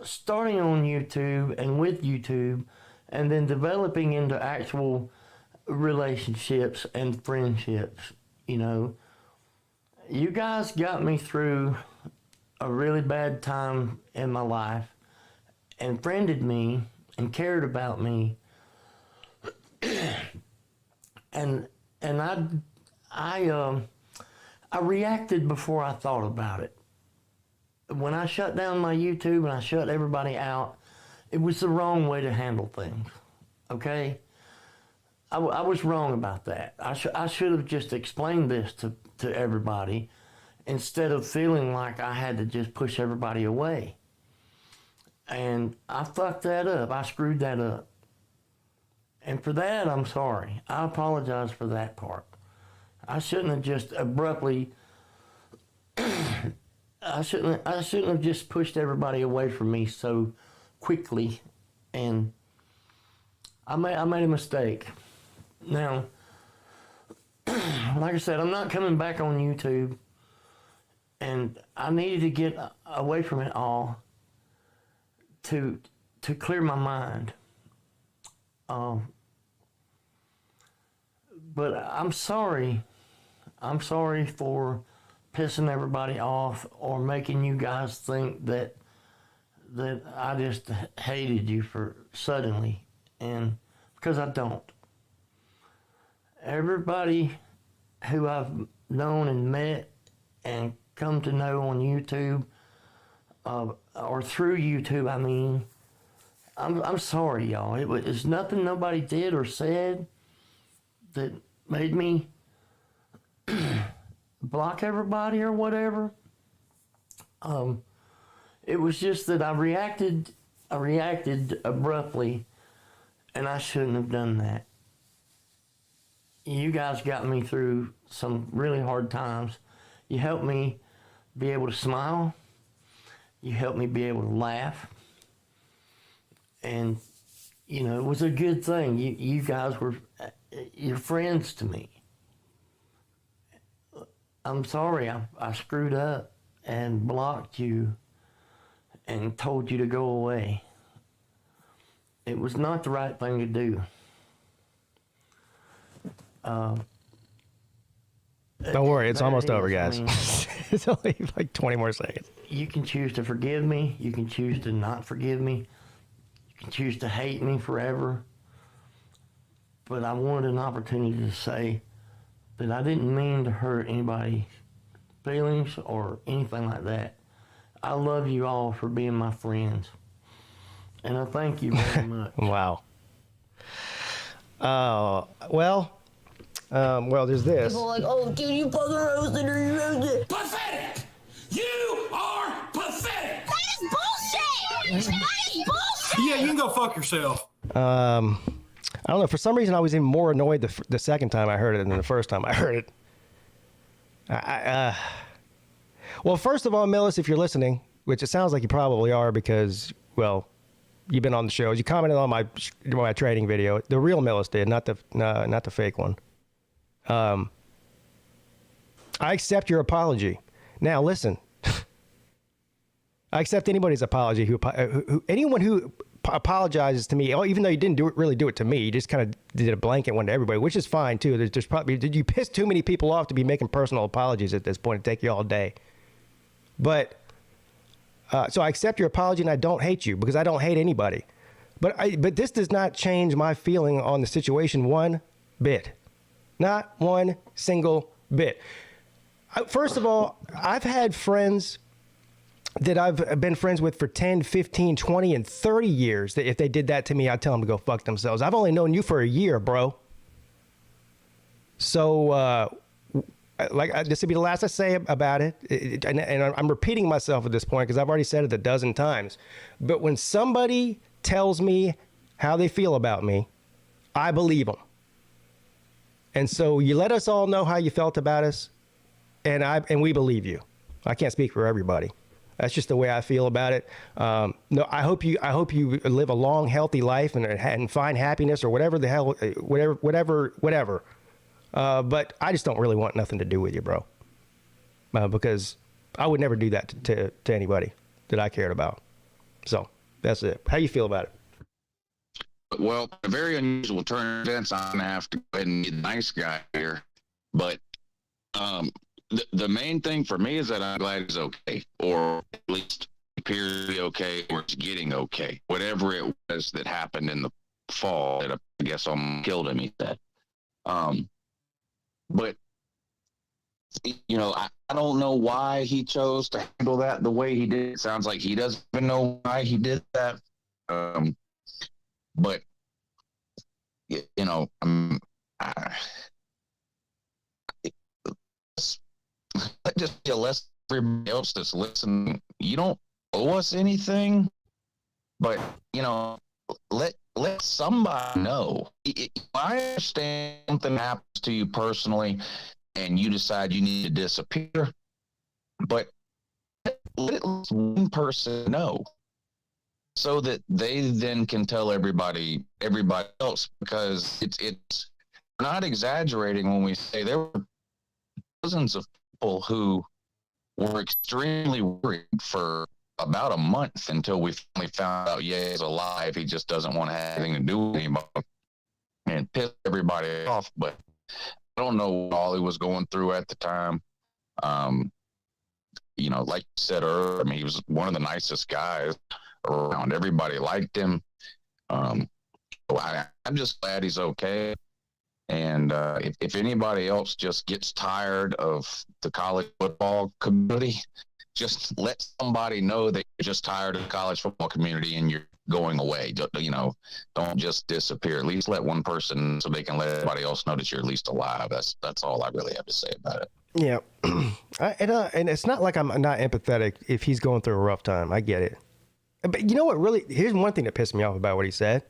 starting on YouTube and with YouTube, and then developing into actual relationships and friendships. You know, you guys got me through a really bad time in my life and friended me and cared about me. and I reacted before I thought about it. When I shut down my YouTube and I shut everybody out, it was the wrong way to handle things, okay? I was wrong about that. I should have just explained this to everybody instead of feeling like I had to just push everybody away. And I fucked that up. I screwed that up. And for that, I'm sorry. I apologize for that part. I shouldn't have just abruptly, I shouldn't have just pushed everybody away from me so quickly. And I made a mistake. Now, like I said, I'm not coming back on YouTube, and I needed to get away from it all to clear my mind. But I'm sorry. I'm sorry for pissing everybody off or making you guys think that I just hated you for suddenly, and because I don't. Everybody who I've known and met and come to know on YouTube, or through YouTube, I mean, I'm sorry, y'all. It's nothing nobody did or said that made me block everybody or whatever. It was just that I reacted abruptly, and I shouldn't have done that. You guys got me through some really hard times. You helped me be able to smile. You helped me be able to laugh. And, you know, it was a good thing. You guys were, you're friends to me. I'm sorry I screwed up and blocked you and told you to go away. It was not the right thing to do. Don't worry, it's almost over, guys. I mean, It's only like 20 more seconds. you can choose to forgive me. You can choose to not forgive me. You can choose to hate me forever. But I wanted an opportunity to say that I didn't mean to hurt anybody's feelings or anything like that. I love you all for being my friends. And I thank you very much. Wow. Well, there's this. People are like, oh, dude, you fucking roasted her, you roasted. Pathetic! You are pathetic! That is bullshit! That is bullshit! Yeah, you can go fuck yourself. I don't know. For some reason, I was even more annoyed the second time I heard it than the first time I heard it. Well, first of all, Millis, if you're listening, which it sounds like you probably are because, well, you've been on the show. You commented on my trading video. The real Millis did, not the fake one. I accept your apology. Now, listen. I accept anybody's apology. Anyone who apologizes to me, even though you didn't really do it to me, you just kind of did a blanket one to everybody, which is fine too. There's probably, you pissed too many people off to be making personal apologies at this point. It'd take you all day. But so I accept your apology, and I don't hate you because I don't hate anybody. But this does not change my feeling on the situation one bit. Not one single bit. First of all, I've had friends that I've been friends with for 10, 15, 20, and 30 years that if they did that to me, I'd tell them to go fuck themselves. I've only known you for a year, bro. So, this would be the last I say about it. And I'm repeating myself at this point because I've already said it a dozen times. But when somebody tells me how they feel about me, I believe them. And so you let us all know how you felt about us, and we believe you. I can't speak for everybody. That's just the way I feel about it. No, I hope you live a long, healthy life and find happiness or whatever the hell, whatever. But I just don't really want nothing to do with you, bro. Because I would never do that to anybody that I cared about. So that's it. How you feel about it? Well, a very unusual turn of events. I'm gonna have to go ahead and be the nice guy here, but the main thing for me is that I'm glad he's okay, or at least appears to be okay, or it's getting okay. Whatever it was that happened in the fall, that I guess killed him. He said, but you know, I don't know why he chose to handle that the way he did. It sounds like he doesn't even know why he did that. But you know, just be a lesson for everybody else that's listening. You don't owe us anything, but you know, let somebody know. I understand something happens to you personally, and you decide you need to disappear, but let at least one person know, so that they then can tell everybody else, because it's not exaggerating when we say there were dozens of people who were extremely worried for about a month until we finally found out, yeah, he's alive. He just doesn't want to have anything to do with anybody, and pissed everybody off. But I don't know what all he was going through at the time. You know, like you said earlier, I mean, he was one of the nicest guys around. Everybody liked him. I'm just glad he's okay. And if anybody else just gets tired of the college football community, just let somebody know that you're just tired of the college football community and you're going away. You know, don't just disappear. At least let one person, so they can let everybody else know that you're at least alive. That's all I really have to say about it. Yeah. And it's not like I'm not empathetic if he's going through a rough time. I get it. But you know what, really, here's one thing that pissed me off about what he said.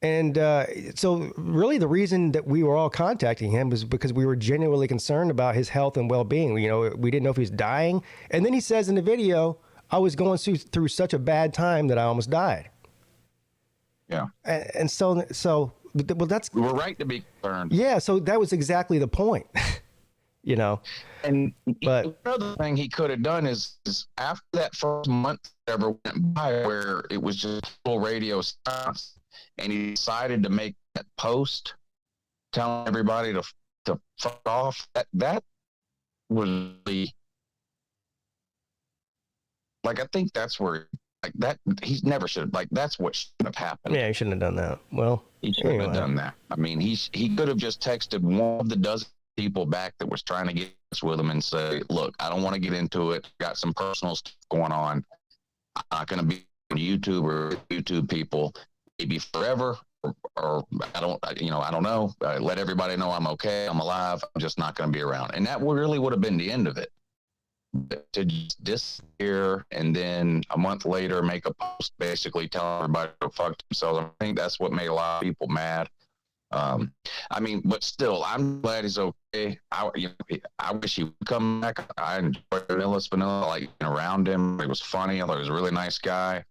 And so really the reason that we were all contacting him was because we were genuinely concerned about his health and well-being. You know, we didn't know if he was dying. And then he says in the video, I was going through such a bad time that I almost died. Yeah. And so, well, that's... We were right to be concerned. Yeah, so that was exactly the point. You know, but another thing he could have done is after that first month ever went by where it was just full radio silence, and he decided to make that post telling everybody to fuck off. That was the, like, I think that's where, like, that he's never should have, like, that's what should have happened. Yeah, he shouldn't have done that. Well, he shouldn't have done that. I mean, he could have just texted one of the dozen people back that was trying to get this with him and say, look, I don't want to get into it. Got some personal stuff going on. I'm not going to be on YouTube or YouTube people maybe forever, or I don't know. Let everybody know I'm okay. I'm alive. I'm just not going to be around. And that really would have been the end of it. But to just disappear and then a month later make a post basically telling everybody to fuck themselves, I think that's what made a lot of people mad. I mean, but still, I'm glad he's okay. I wish he would come back. I enjoyed Millis Vanilla, like being around him. It was funny. I thought he was a really nice guy.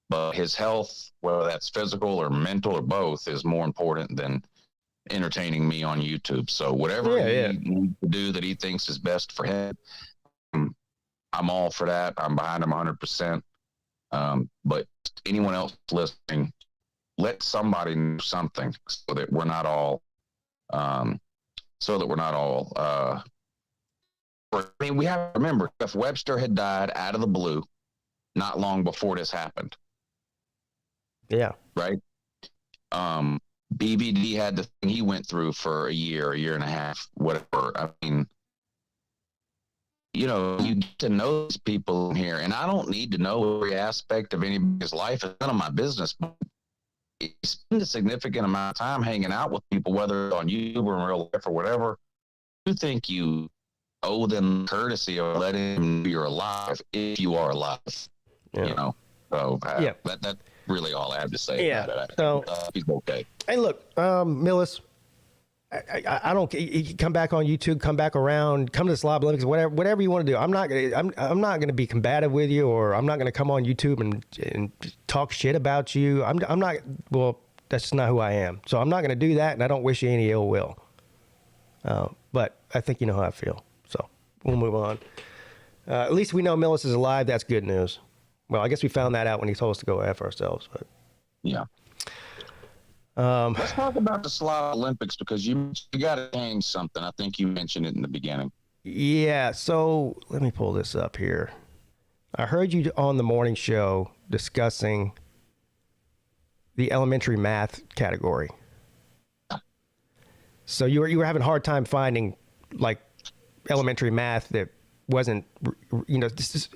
But his health, whether that's physical or mental or both, is more important than entertaining me on YouTube. So whatever he needs to do that he thinks is best for him, I'm all for that. I'm behind him 100%. But anyone else listening, let somebody know something so that we're not all, I mean, we have to remember, if Webster had died out of the blue not long before this happened. Yeah. Right? BBD had the thing he went through for a year and a half, whatever. I mean, you know, you get to know these people here, and I don't need to know every aspect of anybody's life. It's none of my business. But you spend a significant amount of time hanging out with people, whether on YouTube or in real life or whatever. You think you owe them courtesy of letting them know you're alive if you are alive. Yeah. You know, so that's really all I have to say about it. So he's okay. Hey, look, Millis, I don't. You come back on YouTube, come back around, come to the Slab Olympics, whatever you want to do. I'm not going to be combative with you, or I'm not going to come on YouTube and talk shit about you. I'm not. Well, that's just not who I am. So I'm not going to do that, and I don't wish you any ill will. But I think you know how I feel. So we'll move on. At least we know Millis is alive. That's good news. Well, I guess we found that out when he told us to go F ourselves. But yeah. Let's talk about the Slab Olympics, because you got to change something. I think you mentioned it in the beginning. Yeah, so let me pull this up here. I heard you on the morning show discussing the elementary math category. So you were having a hard time finding like elementary math that wasn't, this is.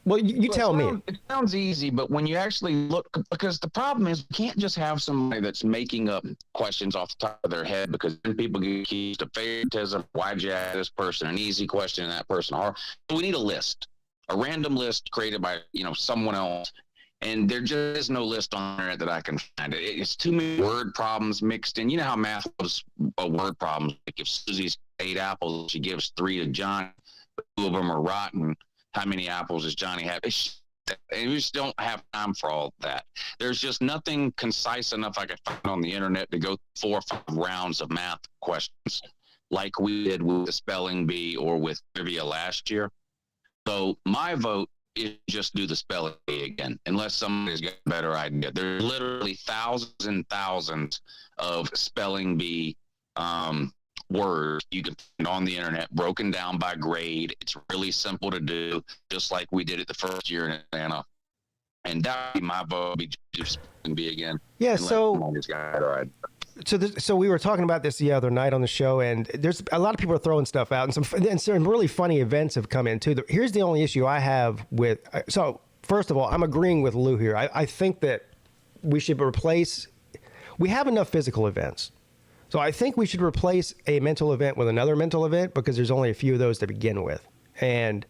Well, you tell me. It sounds easy, but when you actually look, because the problem is we can't just have somebody that's making up questions off the top of their head, because then people get accused of favoritism. Why'd you ask this person an easy question and that person hard? So we need a list, a random list created by someone else, and there just is no list on the internet that I can find. It's too many word problems mixed in. You know how math was a word problem. Like if Susie's 8 apples, she gives 3 to John. 2 of them are rotten. How many apples does Johnny have? And we just don't have time for all that. There's just nothing concise enough I could find on the internet to go 4 or 5 rounds of math questions like we did with the spelling bee or with trivia last year. So my vote is just do the spelling bee again, unless somebody's got a better idea. There's literally thousands and thousands of spelling bee words you can find on the internet, broken down by grade. It's really simple to do, just like we did it the first year in Atlanta. And that would be my vote, be just be again. Yeah, so we were talking about this the other night on the show, and there's a lot of people are throwing stuff out, and some really funny events have come in too. Here's the only issue I have with. So first of all, I'm agreeing with Lou here. I think that we should replace. We have enough physical events. So I think we should replace a mental event with another mental event, because there's only a few of those to begin with. And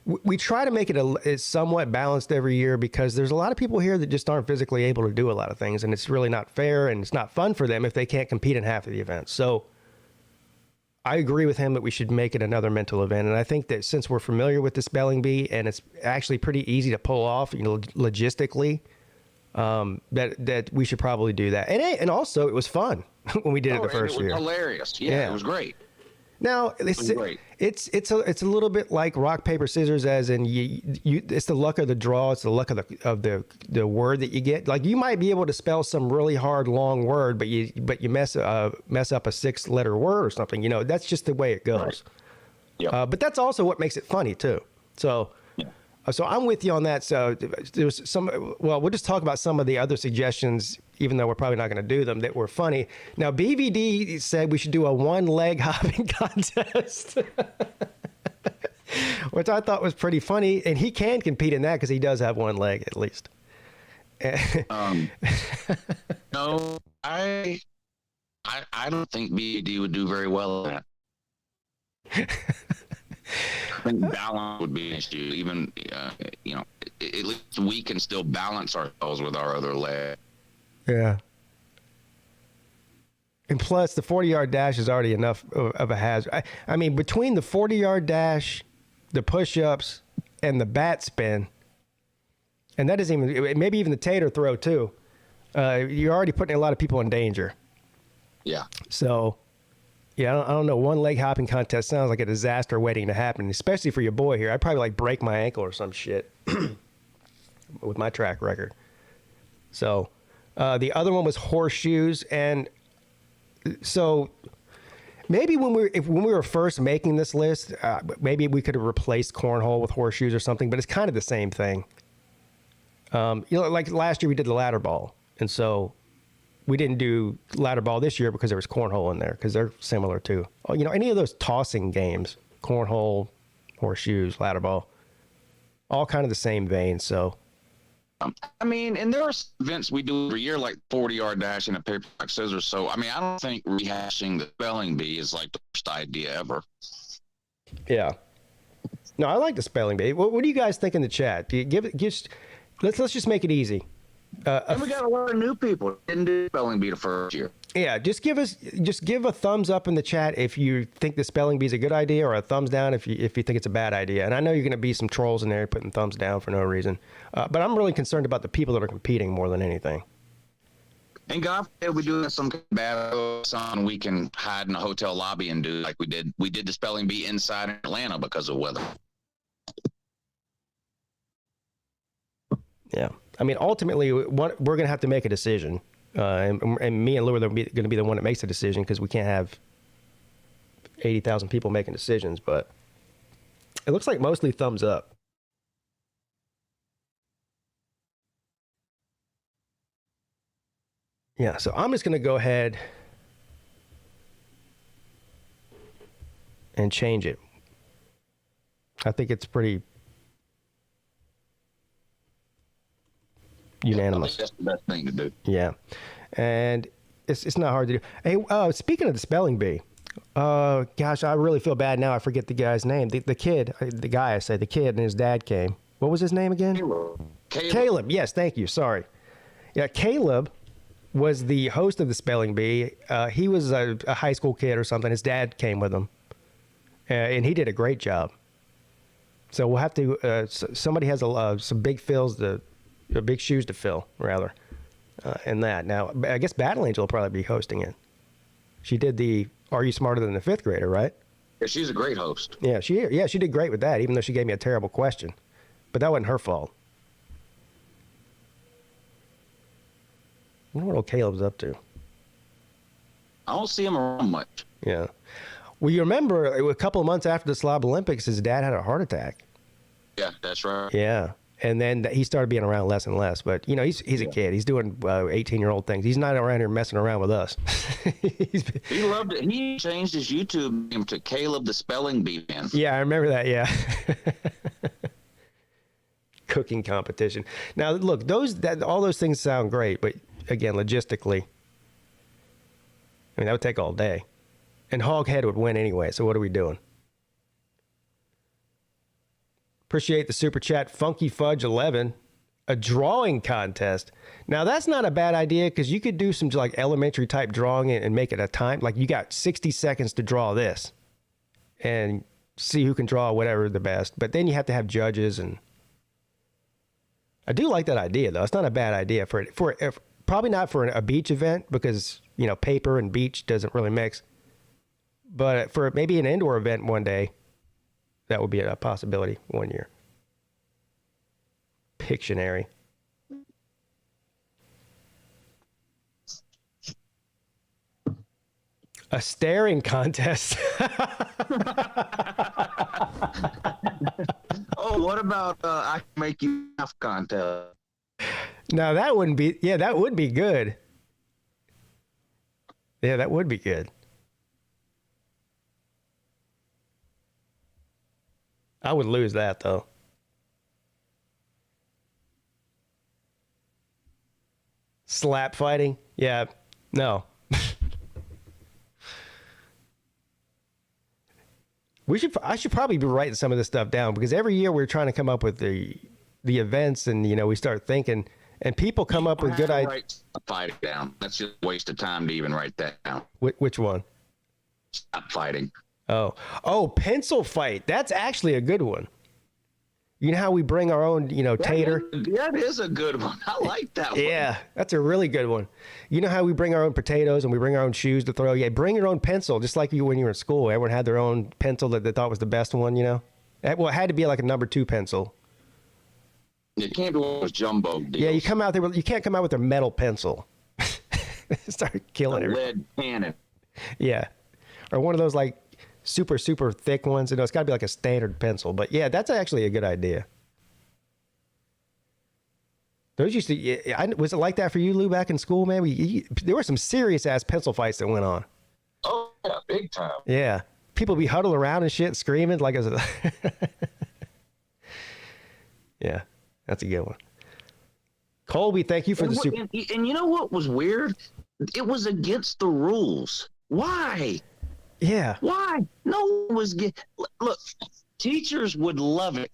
we try to make it somewhat balanced every year, because there's a lot of people here that just aren't physically able to do a lot of things, and it's really not fair, and it's not fun for them if they can't compete in half of the events. So I agree with him that we should make it another mental event. And I think that since we're familiar with the spelling bee, and it's actually pretty easy to pull off, logistically, that we should probably do that. And also it was fun when we did it the first year. It was hilarious. Yeah, it was great. Now it's a little bit like rock, paper, scissors, as in it's the luck of the draw. It's the luck of the word that you get. Like you might be able to spell some really hard, long word, but you mess up a 6-letter word or something, that's just the way it goes. Right. Yep. But that's also what makes it funny too. So I'm with you on that. So there was we'll just talk about some of the other suggestions, even though we're probably not going to do them, that were funny. Now, BVD said we should do a 1-leg hopping contest, which I thought was pretty funny. And he can compete in that because he does have 1 leg at least. No, I don't think BVD would do very well at that. I think balance would be an issue. Even, at least we can still balance ourselves with our other leg. Yeah. And plus, the 40-yard dash is already enough of a hazard. I mean, between the 40-yard dash, the push-ups, and the bat spin, and that isn't even, maybe even the tater throw too, you're already putting a lot of people in danger. Yeah. So... yeah, I don't know. 1-leg hopping contest sounds like a disaster waiting to happen, especially for your boy here. I'd probably break my ankle or some shit with my track record. So the other one was horseshoes, and so maybe when we were first making this list, maybe we could have replaced cornhole with horseshoes or something. But it's kind of the same thing. Like last year we did the ladder ball, and so. We didn't do ladder ball this year because there was cornhole in there, because they're similar too. Any of those tossing games, cornhole, horseshoes, ladder ball, all kind of the same vein. So, and there are events we do every year, like 40-yard dash and a paper, rock, scissors. So, I don't think rehashing the spelling bee is like the worst idea ever. Yeah. No, I like the spelling bee. What do you guys think in the chat? Do you let's just make it easy. And we got a lot of new people. Didn't do spelling bee the first year. Yeah, just give a thumbs up in the chat if you think the spelling bee is a good idea, or a thumbs down if you think it's a bad idea. And I know you're going to be some trolls in there putting thumbs down for no reason, but I'm really concerned about the people that are competing more than anything. And God forbid we do some bad something we can hide in a hotel lobby and do like we did. We did the spelling bee inside Atlanta because of weather. Yeah, I mean, ultimately, we're going to have to make a decision. And me and Lou are going to be the one that makes the decision because we can't have 80,000 people making decisions. But it looks like mostly thumbs up. Yeah, so I'm just going to go ahead and change it. I think it's pretty unanimous. I think that's the best thing to do. Yeah, and it's not hard to do. Hey, speaking of the spelling bee, gosh, I really feel bad now. I forget the guy's name. The kid, the guy I said, the kid, and his dad came. What was his name again? Caleb. Yes, thank you. Sorry. Yeah, Caleb was the host of the spelling bee. He was a high school kid or something. His dad came with him, and he did a great job. So we'll have to. Somebody has some big big shoes to fill, rather, in that. Now, I guess Battle Angel will probably be hosting it. She did the "Are You Smarter Than the Fifth Grader?" right? Yeah, she's a great host. Yeah, she did great with that, even though she gave me a terrible question, but that wasn't her fault. I wonder what old Caleb's up to. I don't see him around much. Yeah. Well, you remember a couple of months after the Slab Olympics, his dad had a heart attack. Yeah, that's right. Yeah. And then he started being around less and less. But, he's a kid. He's doing 18-year-old things. He's not around here messing around with us. He loved it. He changed his YouTube name to Caleb the Spelling Bee Man. Yeah, I remember that, yeah. Cooking competition. Now, look, all those things sound great, but, again, logistically, that would take all day. And Hoghead would win anyway, so what are we doing? Appreciate the super chat, Funky Fudge 11, a drawing contest. Now that's not a bad idea because you could do some like elementary type drawing and make it a time. Like you got 60 seconds to draw this, and see who can draw whatever the best. But then you have to have judges, and I do like that idea though. It's not a bad idea for probably not for a beach event because paper and beach doesn't really mix. But for maybe an indoor event one day. That would be a possibility one year. Pictionary. A staring contest. Oh, what about I can make you laugh contest? Now that wouldn't be. Yeah, that would be good. Yeah, that would be good. I would lose that, though. Slap fighting? Yeah, no. I should probably be writing some of this stuff down because every year we're trying to come up with the events and, we start thinking and people come up with good ideas. Write fighting down. That's just a waste of time to even write that down. Which one? Stop fighting. Oh, pencil fight. That's actually a good one. You know how we bring our own, tater? That is a good one. I like that one. Yeah, that's a really good one. You know how we bring our own potatoes and we bring our own shoes to throw? Yeah, bring your own pencil, just like when you were in school. Everyone had their own pencil that they thought was the best one, Well, it had to be like a number 2 pencil. It can't be one of those jumbo deals. Yeah, you can't come out with a metal pencil. Start killing it. Lead cannon. Yeah. Or one of those like super, super thick ones. It's got to be like a standard pencil. But yeah, that's actually a good idea. Those used to, was it like that for you, Lou, back in school, man? There were some serious ass pencil fights that went on. Oh, yeah, big time. Yeah. People be huddled around and shit, screaming like a... Yeah, that's a good one. Colby, thank you for the super... And you know what was weird? It was against the rules. Why? Yeah. Why? No one was look, teachers would love it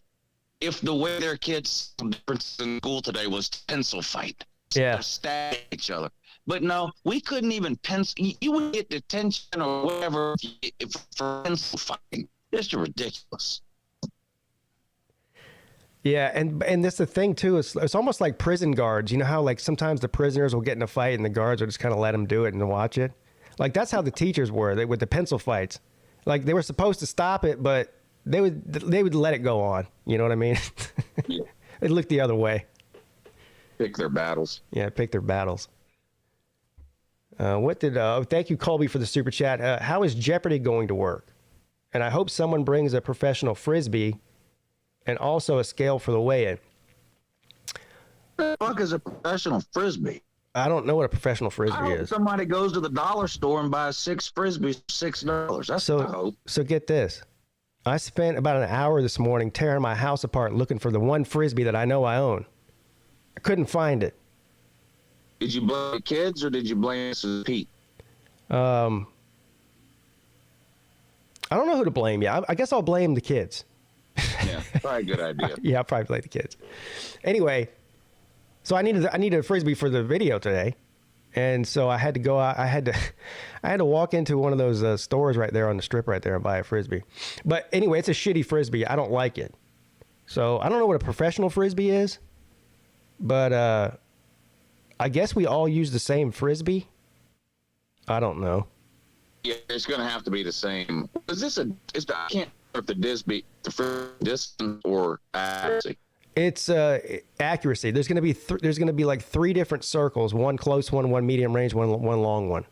if the way their kids difference in school today was pencil fight. Yeah. stab each other. But no, we couldn't even pencil. You would get detention or whatever if for pencil fighting. It's ridiculous. Yeah, and that's the thing too. It's almost like prison guards. You know how like sometimes the prisoners will get in a fight and the guards will just kind of let them do it and watch it. Like that's how the teachers were with the pencil fights. Like they were supposed to stop it, but they would let it go on. You know what I mean? Yeah. They'd look the other way. Pick their battles. Yeah, pick their battles. Thank you, Colby, for the super chat. How is Jeopardy going to work? And I hope someone brings a professional Frisbee and also a scale for the weigh-in. What the fuck is a professional Frisbee? I don't know what a professional Frisbee is. Somebody goes to the dollar store and buys 6 Frisbees for $6. That's what I hope. So get this. I spent about an hour this morning tearing my house apart looking for the one Frisbee that I know I own. I couldn't find it. Did you blame the kids or did you blame Mrs. Peete? I don't know who to blame. Yeah, I guess I'll blame the kids. Yeah, probably a good idea. Yeah, I'll probably blame the kids. Anyway, so I needed a Frisbee for the video today. And so I had to go out. I had to walk into one of those stores right there on the strip right there and buy a Frisbee. But anyway, it's a shitty Frisbee. I don't like it. So I don't know what a professional Frisbee is, but I guess we all use the same Frisbee. I don't know. Yeah, it's going to have to be the same. I can't remember if the distance or accuracy. It's accuracy. There's going to be like 3 different circles, one close one medium range, one long one.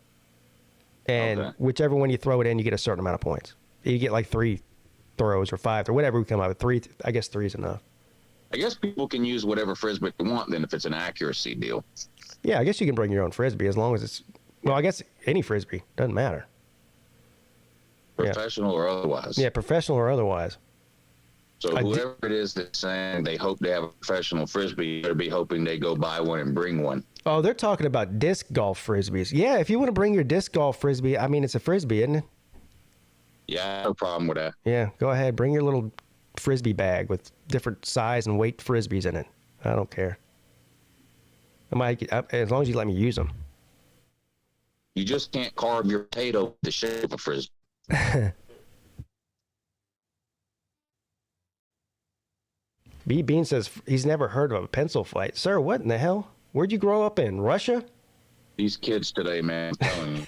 And whichever one you throw it in, you get a certain amount of points. You get like 3 throws or 5 or whatever we come up with. 3, I guess 3 is enough. I guess people can use whatever Frisbee they want then if it's an accuracy deal. Yeah, I guess you can bring your own Frisbee as long as it's, well, I guess any Frisbee. Doesn't matter. Professional or otherwise. Yeah, professional or otherwise. So whoever it is that's saying they hope they have a professional Frisbee, better be hoping they go buy one and bring one. Oh, they're talking about disc golf Frisbees. Yeah, if you want to bring your disc golf Frisbee, I mean, it's a Frisbee, isn't it? Yeah, no problem with that. Yeah, go ahead. Bring your little Frisbee bag with different size and weight Frisbees in it. I don't care. As long as you let me use them. You just can't carve your potato the shape of a Frisbee. B. Bean says he's never heard of a pencil fight. Sir, what in the hell? Where'd you grow up in? Russia? These kids today, man, I'm telling you.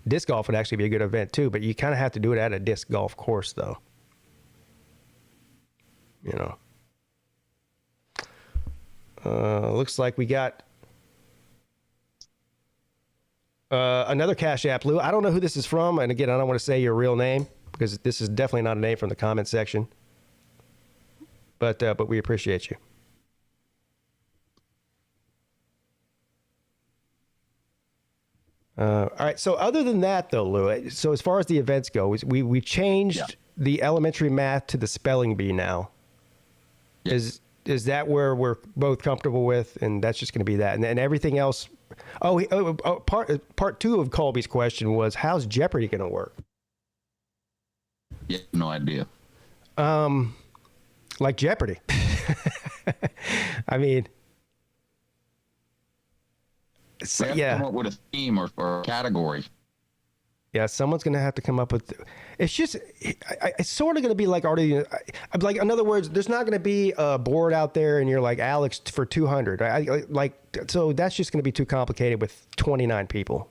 Disc golf would actually be a good event too, but you kind of have to do it at a disc golf course, though. You know. Looks like we got another Cash App, Lou. I don't know who this is from, and again, I don't want to say your real name because this is definitely not a name from the comment section. But we appreciate you. All right. So other than that, though, Lou. So as far as the events go, we changed the elementary math to the spelling bee now. Yeah. Is that where we're both comfortable with, and that's just going to be that, and then everything else? Part 2 of Colby's question was, how's Jeopardy going to work? Yeah, no idea. Like Jeopardy. I mean, come up with a theme or a category. Yeah, someone's going to have to come up with. It's just, it's sort of going to be like already. Like, in other words, there's not going to be a board out there, and you're like Alex for 200. So that's just going to be too complicated with 29 people.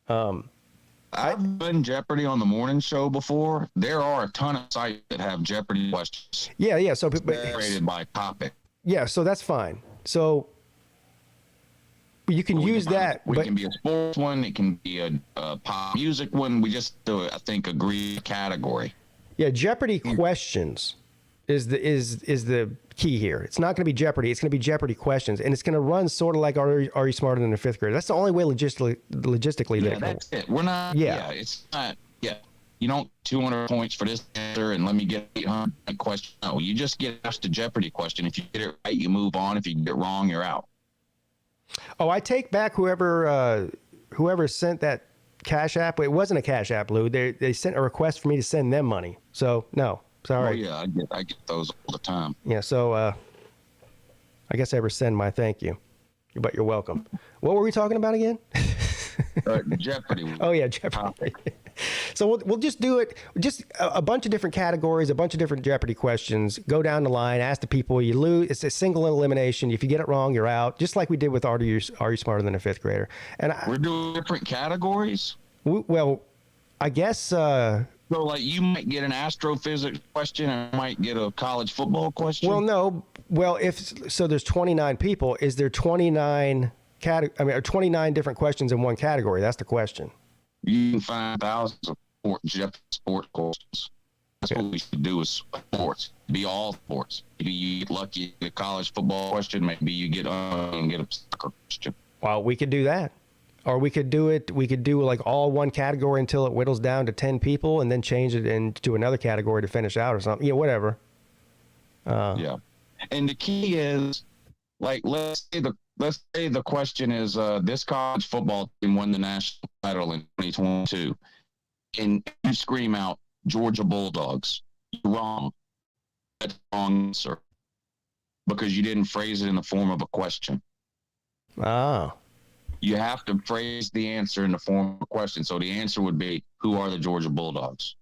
I've done Jeopardy on the morning show before. There are a ton of sites that have Jeopardy questions. Yeah. So rated by topic. Yeah, so that's fine. So you can use that. It can be a sports one. It can be a pop music one. We just, I think, agree category. Yeah, Jeopardy questions is the key here. It's not going to be Jeopardy. It's going to be Jeopardy questions, and it's going to run sort of like Are You Smarter Than a Fifth Grader? That's the only way logistically. Yeah, that's it. We're not. Yeah, it's not. Yeah, you don't 200 points for this answer, and let me get 800 question. No, you just get asked a Jeopardy question. If you get it right, you move on. If you get it wrong, you're out. Oh, I take back whoever sent that Cash App. It wasn't a Cash App, Lou. They sent a request for me to send them money. So no, sorry. Oh yeah, I get those all the time. Yeah. So I guess I rescind my thank you, but you're welcome. What were we talking about again? Jeopardy. Oh yeah, Jeopardy. So we'll just do it. Just a bunch of different categories, a bunch of different Jeopardy questions. Go down the line, ask the people. You lose. It's a single elimination. If you get it wrong, you're out. Just like we did with Are You Smarter Than a Fifth Grader? And We're doing different categories. Well, I guess. So, like, you might get an astrophysics question, and I might get a college football question. Well, no. Well, if so, there's 29 people. Is there 29 or 29 different questions in one category? That's the question. You can find thousands of sport questions. That's what we should do is sports. Be all sports. Maybe you get lucky, get a college football question. Maybe you get and get a soccer question. Well, we could do that. Or we could do it. We could do like all one category until it whittles down to 10 people, and then change it into another category to finish out or something. Yeah, whatever. Yeah, and the key is, like, let's say the question is, this college football team won the national title in 2022, and you scream out Georgia Bulldogs. You're wrong. That's the wrong answer because you didn't phrase it in the form of a question. Oh. You have to phrase the answer in the form of a question. So the answer would be, who are the Georgia Bulldogs?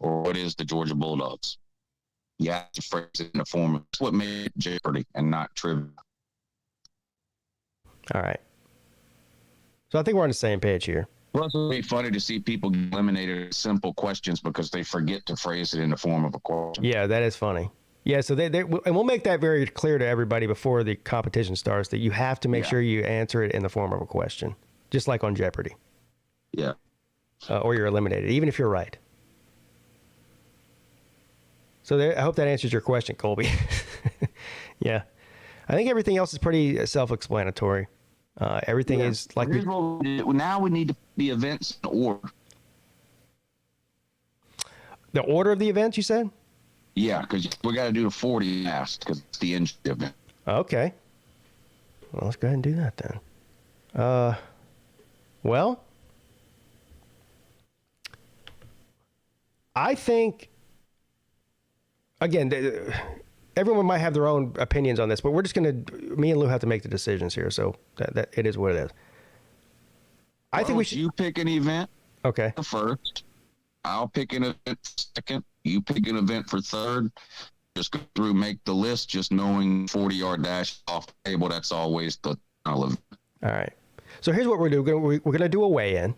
Or what is the Georgia Bulldogs? You have to phrase it in the form of, that's what made it Jeopardy and not trivia. All right. So I think we're on the same page here. Plus, it would be funny to see people get eliminated at simple questions because they forget to phrase it in the form of a question. Yeah, that is funny. Yeah, so and we'll make that very clear to everybody before the competition starts that you have to make sure you answer it in the form of a question, just like on Jeopardy. Yeah. Or you're eliminated, even if you're right. So I hope that answers your question, Colby. Yeah. I think everything else is pretty self-explanatory. Everything is like... Now we need to put the events in order. The order of the events, you said? Yeah, because we got to do the 40 last because it's the injury event. Okay. Well, let's go ahead and do that then. Well, I think, again, everyone might have their own opinions on this, but we're just going to, me and Lou have to make the decisions here, so that it is what it is. I think we should... You pick an event. Okay. First. I'll pick an event for second. You pick an event for third. Just go through, make the list, just knowing 40-yard dash off the table. That's always the event. All right. So here's what we're doing. We're going to do a weigh-in.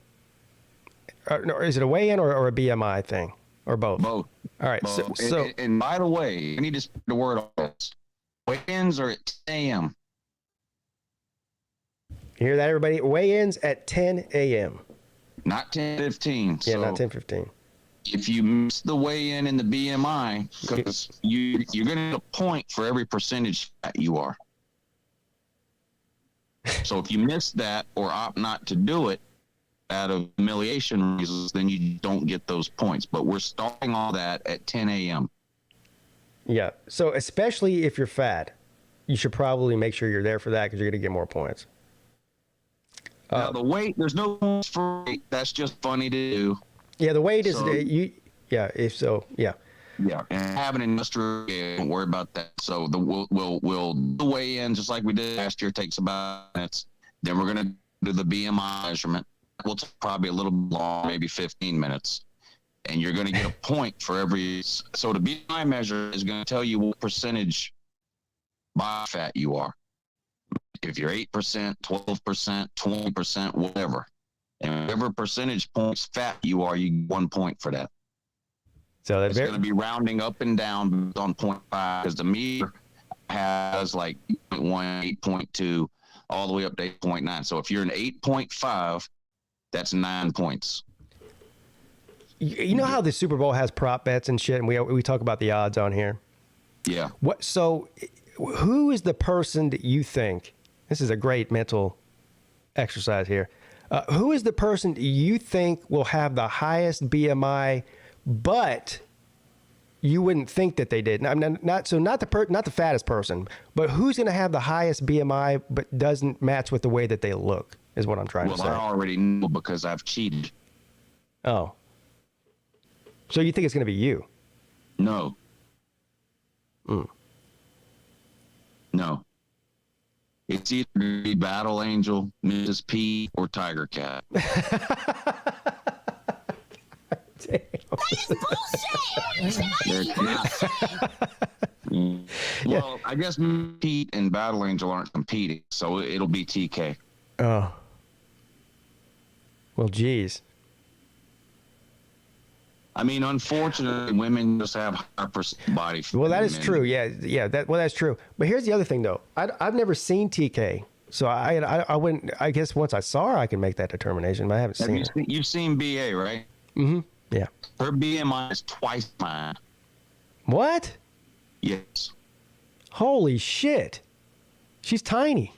Is it a weigh-in or a BMI thing? Or both? Both. All right. Both. So and by the way, I need to spread the word on this. Weigh-ins are at 10 a.m. You hear that, everybody? Weigh-ins at 10 a.m. Not 10:15. Yeah, so not 10:15. if you miss the weigh-in and the BMI, because you're going to get a point for every percentage fat you are. So if you miss that or opt not to do it out of humiliation reasons, then you don't get those points. But we're starting all that at 10 a.m. Yeah. So especially if you're fat, you should probably make sure you're there for that because you're going to get more points. Now, the weight, there's no points for weight. That's just funny to do. Yeah, the weight is, So- yeah. Yeah, and have an industrial scale. Don't worry about that. So we'll do weigh in just like we did last year. Takes about minutes. Then we're gonna do the BMI measurement. We'll take probably a little long, maybe 15 minutes. And you're gonna get a point for every. So the BMI measure is gonna tell you what percentage body fat you are. If you're 8%, 12%, 20%, whatever, and whatever percentage points fat you are, you get 1 point for that. So that's It's going to be rounding up and down on 0.5 because the meter has like 8.1, 8.2, all the way up to 8.9. So if you're an 8.5, that's 9 points. You know how the Super Bowl has prop bets and shit, and we talk about the odds on here. Yeah. So who is the person that you think? This is a great mental exercise here. Who is the person that you think will have the highest BMI, but you wouldn't think that they did? Not the fattest person, but who's going to have the highest BMI but doesn't match with the way that they look? Is what I'm trying to say. Well, I already know because I've cheated. Oh. So you think it's going to be you? No. No. It's either gonna be Battle Angel, Mrs. Peete, or Tiger Cat. Well, I guess Peete and Battle Angel aren't competing, so it'll be TK. Oh. Well, geez. I mean, unfortunately, women just have higher body fat. Well, that is than true. men. Yeah. That's true. But here's the other thing, though. I've never seen TK, so I wouldn't. I guess once I saw her, I can make that determination. But I haven't seen her. You've seen BA, right? Mm-hmm. Yeah. Her BMI is twice mine. What? Yes. Holy shit. She's tiny.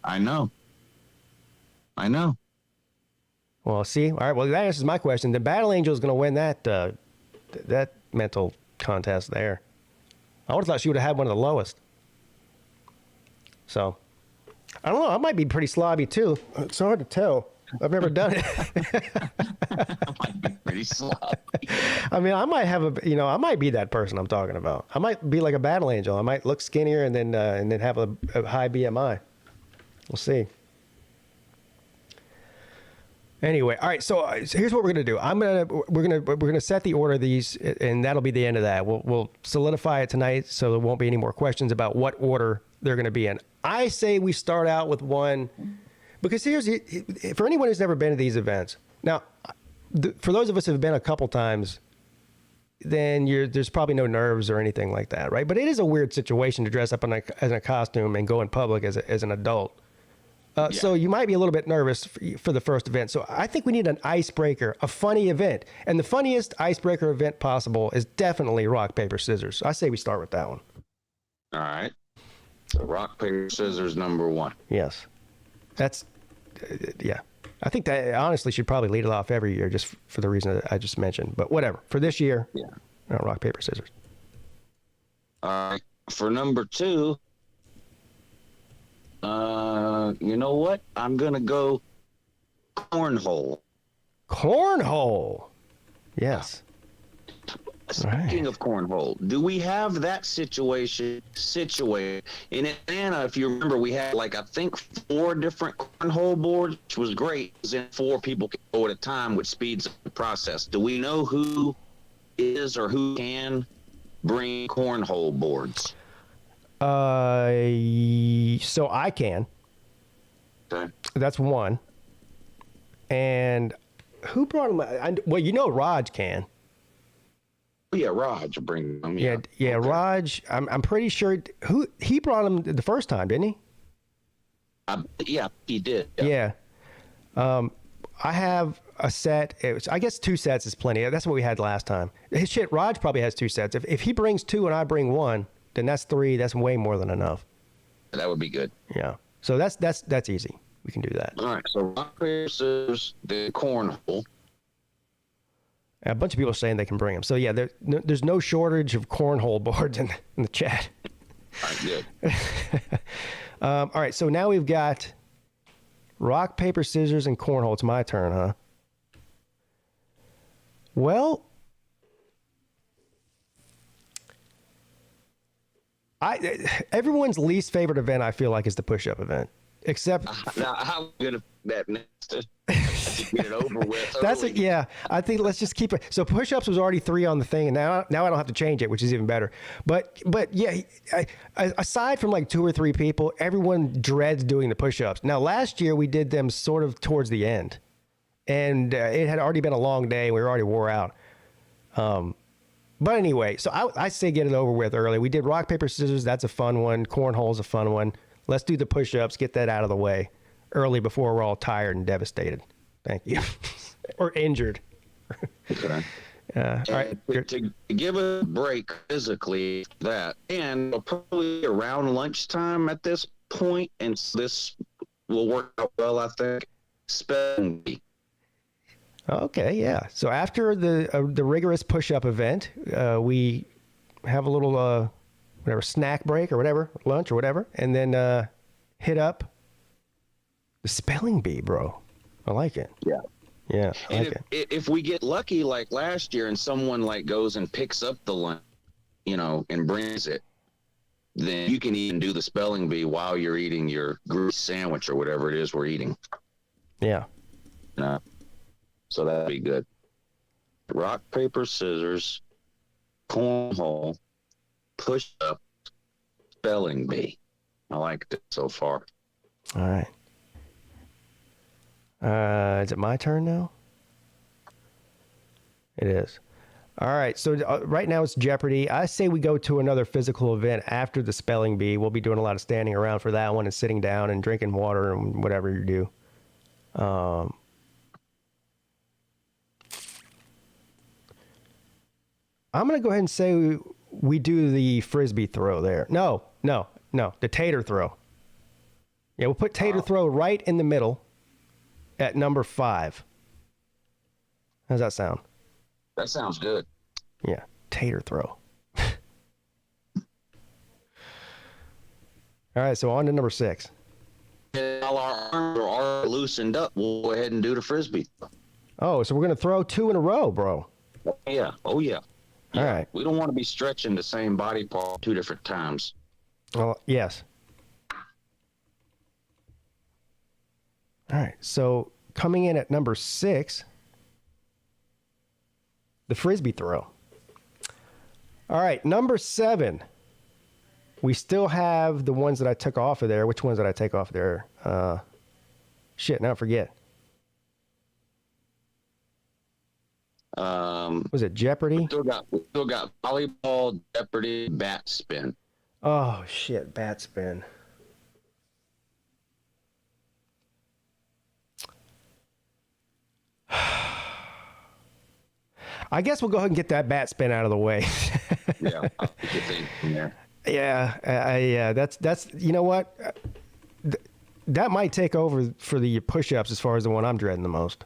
I know. Well, see, all right. Well, that answers my question. The Battle Angel is going to win that mental contest there. I would have thought she would have had one of the lowest. So, I don't know. I might be pretty slobby too. It's hard to tell. I've never done it. I might be pretty sloppy. I mean, I might have I might be that person I'm talking about. I might be like a Battle Angel. I might look skinnier and then have a high BMI. We'll see. Anyway, all right. So here's what we're gonna do. We're gonna set the order of these, and that'll be the end of that. We'll solidify it tonight, so there won't be any more questions about what order they're gonna be in. I say we start out with one, because for anyone who's never been to these events. Now, for those of us who've been a couple times, then there's probably no nerves or anything like that, right? But it is a weird situation to dress up in a costume and go in public as an adult. So you might be a little bit nervous for the first event. So I think we need an icebreaker, a funny event. And the funniest icebreaker event possible is definitely rock, paper, scissors. I say we start with that one. All right. So rock, paper, scissors, number one. Yes. That's, yeah. I think that honestly should probably lead it off every year just for the reason that I just mentioned. But whatever. For this year, rock, paper, scissors. All right. For number two, you know what? I'm going to go cornhole. Cornhole. Yes. Speaking of cornhole, do we have that situation situated in Atlanta? If you remember, we had I think 4 different cornhole boards, which was great. Then 4 people can go at a time, which speeds up the process. Do we know who is or who can bring cornhole boards? So I can. Okay. That's one. And who brought them? Well, Raj can. Yeah, Raj will bring them. Yeah, Okay. Raj. I'm pretty sure he brought them the first time, didn't he? Yeah, he did. Yeah. I have a set. I guess 2 sets is plenty. That's what we had last time. Shit, Raj probably has 2 sets. If he brings 2 and I bring 1, then that's 3. That's way more than enough. That would be good. Yeah. So that's easy. We can do that. All right. So rock, paper, scissors, the cornhole. A bunch of people are saying they can bring them. So yeah, there's no shortage of cornhole boards in the chat. All right, good. All right. So now we've got rock, paper, scissors, and cornhole. It's my turn, huh? Well, everyone's least favorite event, I feel like, is the push-up event. Except now, how good of that next to get it over with? Yeah. I think let's just keep it. So push-ups was already 3 on the thing, and now I don't have to change it, which is even better. But yeah, aside from 2 or 3 people, everyone dreads doing the push-ups. Now last year we did them sort of towards the end, and it had already been a long day. We were already wore out. But anyway, so I say get it over with early. We did rock, paper, scissors. That's a fun one. Cornhole's a fun one. Let's do the push-ups. Get that out of the way early before we're all tired and devastated. Thank you. Or injured. Okay. All right. To give a break physically, and probably around lunchtime at this point, and this will work out well, I think. Spelling bee. Okay, yeah. So after the rigorous push-up event, we have a little snack break or whatever, lunch or whatever, and then hit up the spelling bee, bro. I like it. Yeah. Yeah, I and like it. If we get lucky like last year and someone goes and picks up the lunch, and brings it, then you can even do the spelling bee while you're eating your grease sandwich or whatever it is we're eating. Yeah. So that'd be good. Rock, paper, scissors, cornhole, push up, spelling bee. I like it so far. All right. Is it my turn now? It is. All right. So right now it's Jeopardy. I say we go to another physical event after the spelling bee. We'll be doing a lot of standing around for that one and sitting down and drinking water and whatever you do. I'm going to go ahead and say we do the Frisbee throw there. No. The tater throw. Yeah, we'll put tater throw right in the middle at number 5. How's that sound? That sounds good. Yeah, tater throw. All right, so on to number 6. While our arms are loosened up, we'll go ahead and do the Frisbee. Oh, so we're going to throw 2 in a row, bro. Yeah. Oh, yeah. All right. We don't want to be stretching the same body part 2 different times. Well, yes. All right, so coming in at number 6, the Frisbee throw. All right, number 7. We still have the ones that I took off of there. Which ones did I take off there? Shit, now I forget. Was it Jeopardy? We still got volleyball, Jeopardy, bat spin. Oh, shit, bat spin. I guess we'll go ahead and get that bat spin out of the way. Yeah, I'll put your thing in there. Yeah, that's you know what? That might take over for the push-ups as far as the one I'm dreading the most.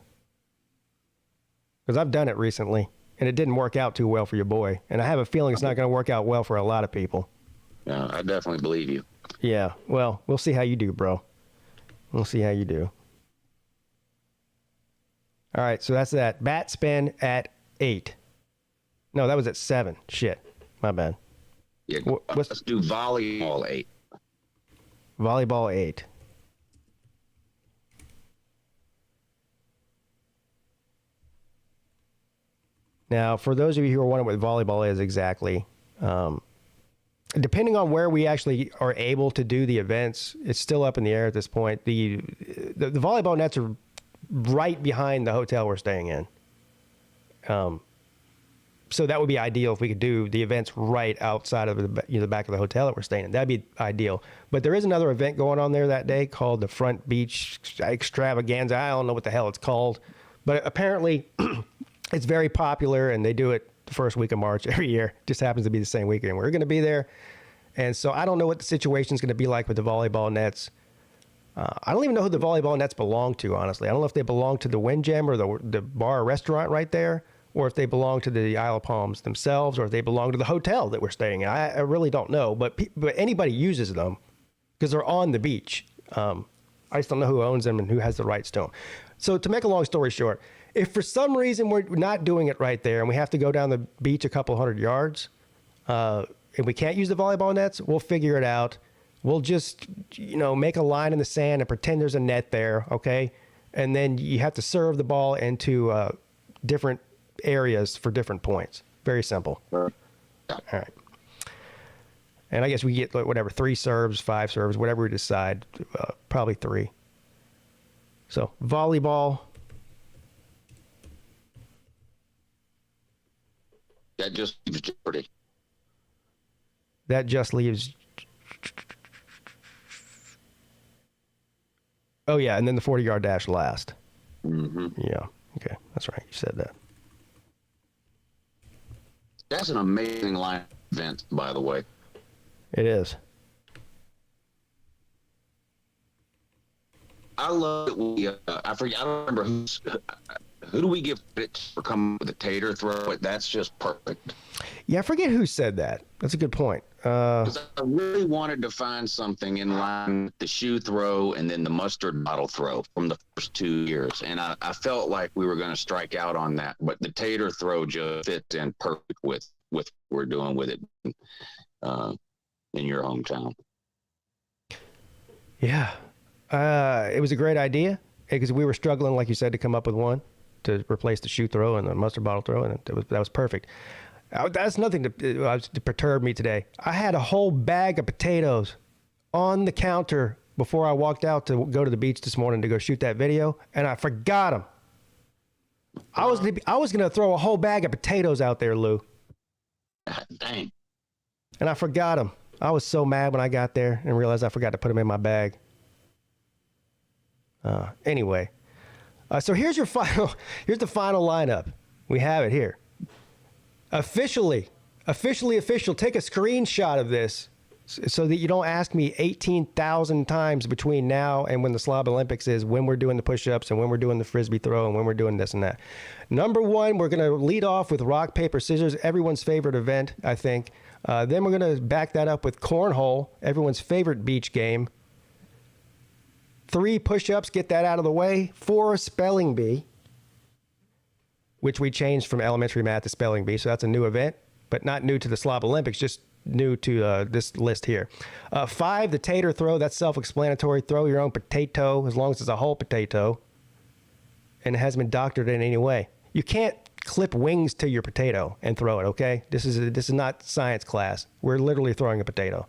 Because I've done it recently, and it didn't work out too well for your boy. And I have a feeling it's not going to work out well for a lot of people. Yeah, I definitely believe you. Yeah, well, we'll see how you do, bro. We'll see how you do. All right, so that's that. Bat spin at 8. No, that was at 7. Shit, my bad. Yeah, let's do volleyball 8. Volleyball 8. Now, for those of you who are wondering what volleyball is exactly, depending on where we actually are able to do the events, it's still up in the air at this point. The volleyball nets are right behind the hotel we're staying in. So that would be ideal if we could do the events right outside of the back of the hotel that we're staying in. That'd be ideal. But there is another event going on there that day called the Front Beach Extravaganza. I don't know what the hell it's called, but apparently it's very popular, and they do it the first week of March every year. It just happens to be the same weekend. We're going to be there. And so I don't know what the situation is going to be like with the volleyball nets. I don't even know who the volleyball nets belong to, honestly. I don't know if they belong to the Windjam or the bar or restaurant right there, or if they belong to the Isle of Palms themselves, or if they belong to the hotel that we're staying in. I really don't know, but anybody uses them because they're on the beach. I just don't know who owns them and who has the rights to them. So to make a long story short, if for some reason we're not doing it right there and we have to go down the beach a couple hundred yards, and we can't use the volleyball nets, we'll figure it out. We'll just, make a line in the sand and pretend there's a net there, okay? And then you have to serve the ball into different areas for different points. Very simple. All right. And I guess we get whatever, 3 serves, 5 serves, whatever we decide, probably 3. So volleyball. That just leaves Jeopardy. That just leaves. Oh, yeah, and then the 40-yard dash last. Mm-hmm. Yeah, okay, that's right. You said that. That's an amazing line event, by the way. It is. I love it. I forget. I don't remember who do we give credit for coming up with a tater throw. That's just perfect. Yeah, I forget who said that. That's a good point. 'Cause I really wanted to find something in line with the shoe throw and then the mustard bottle throw from the first 2 years, and I felt like we were going to strike out on that, but the tater throw just fits in perfect with what we're doing with it. in your hometown. Yeah. It was a great idea because we were struggling, like you said, to come up with one to replace the shoe throw and the mustard bottle throw, and that was perfect. That's nothing to perturb me today. I had a whole bag of potatoes on the counter before I walked out to go to the beach this morning to go shoot that video, and I forgot them. I was gonna throw a whole bag of potatoes out there, Lou. Dang. And I forgot them. I was so mad when I got there and realized I forgot to put them in my bag. Anyway, so here's the final lineup. We have it here. Official. Take a screenshot of this so that you don't ask me 18,000 times between now and when the Slab Olympics is, when we're doing the push-ups and when we're doing the frisbee throw and when we're doing this and that. Number one, we're going to lead off with rock, paper, scissors, everyone's favorite event, I think. Then we're going to back that up with cornhole, everyone's favorite beach game. 3 push-ups, get that out of the way. 4 spelling bee, which we changed from elementary math to spelling bee, so that's a new event, but not new to the Slab Olympics, just new to this list here. 5, the tater throw, that's self-explanatory. Throw your own potato, as long as it's a whole potato, and it hasn't been doctored in any way. You can't clip wings to your potato and throw it, okay? This is not science class. We're literally throwing a potato.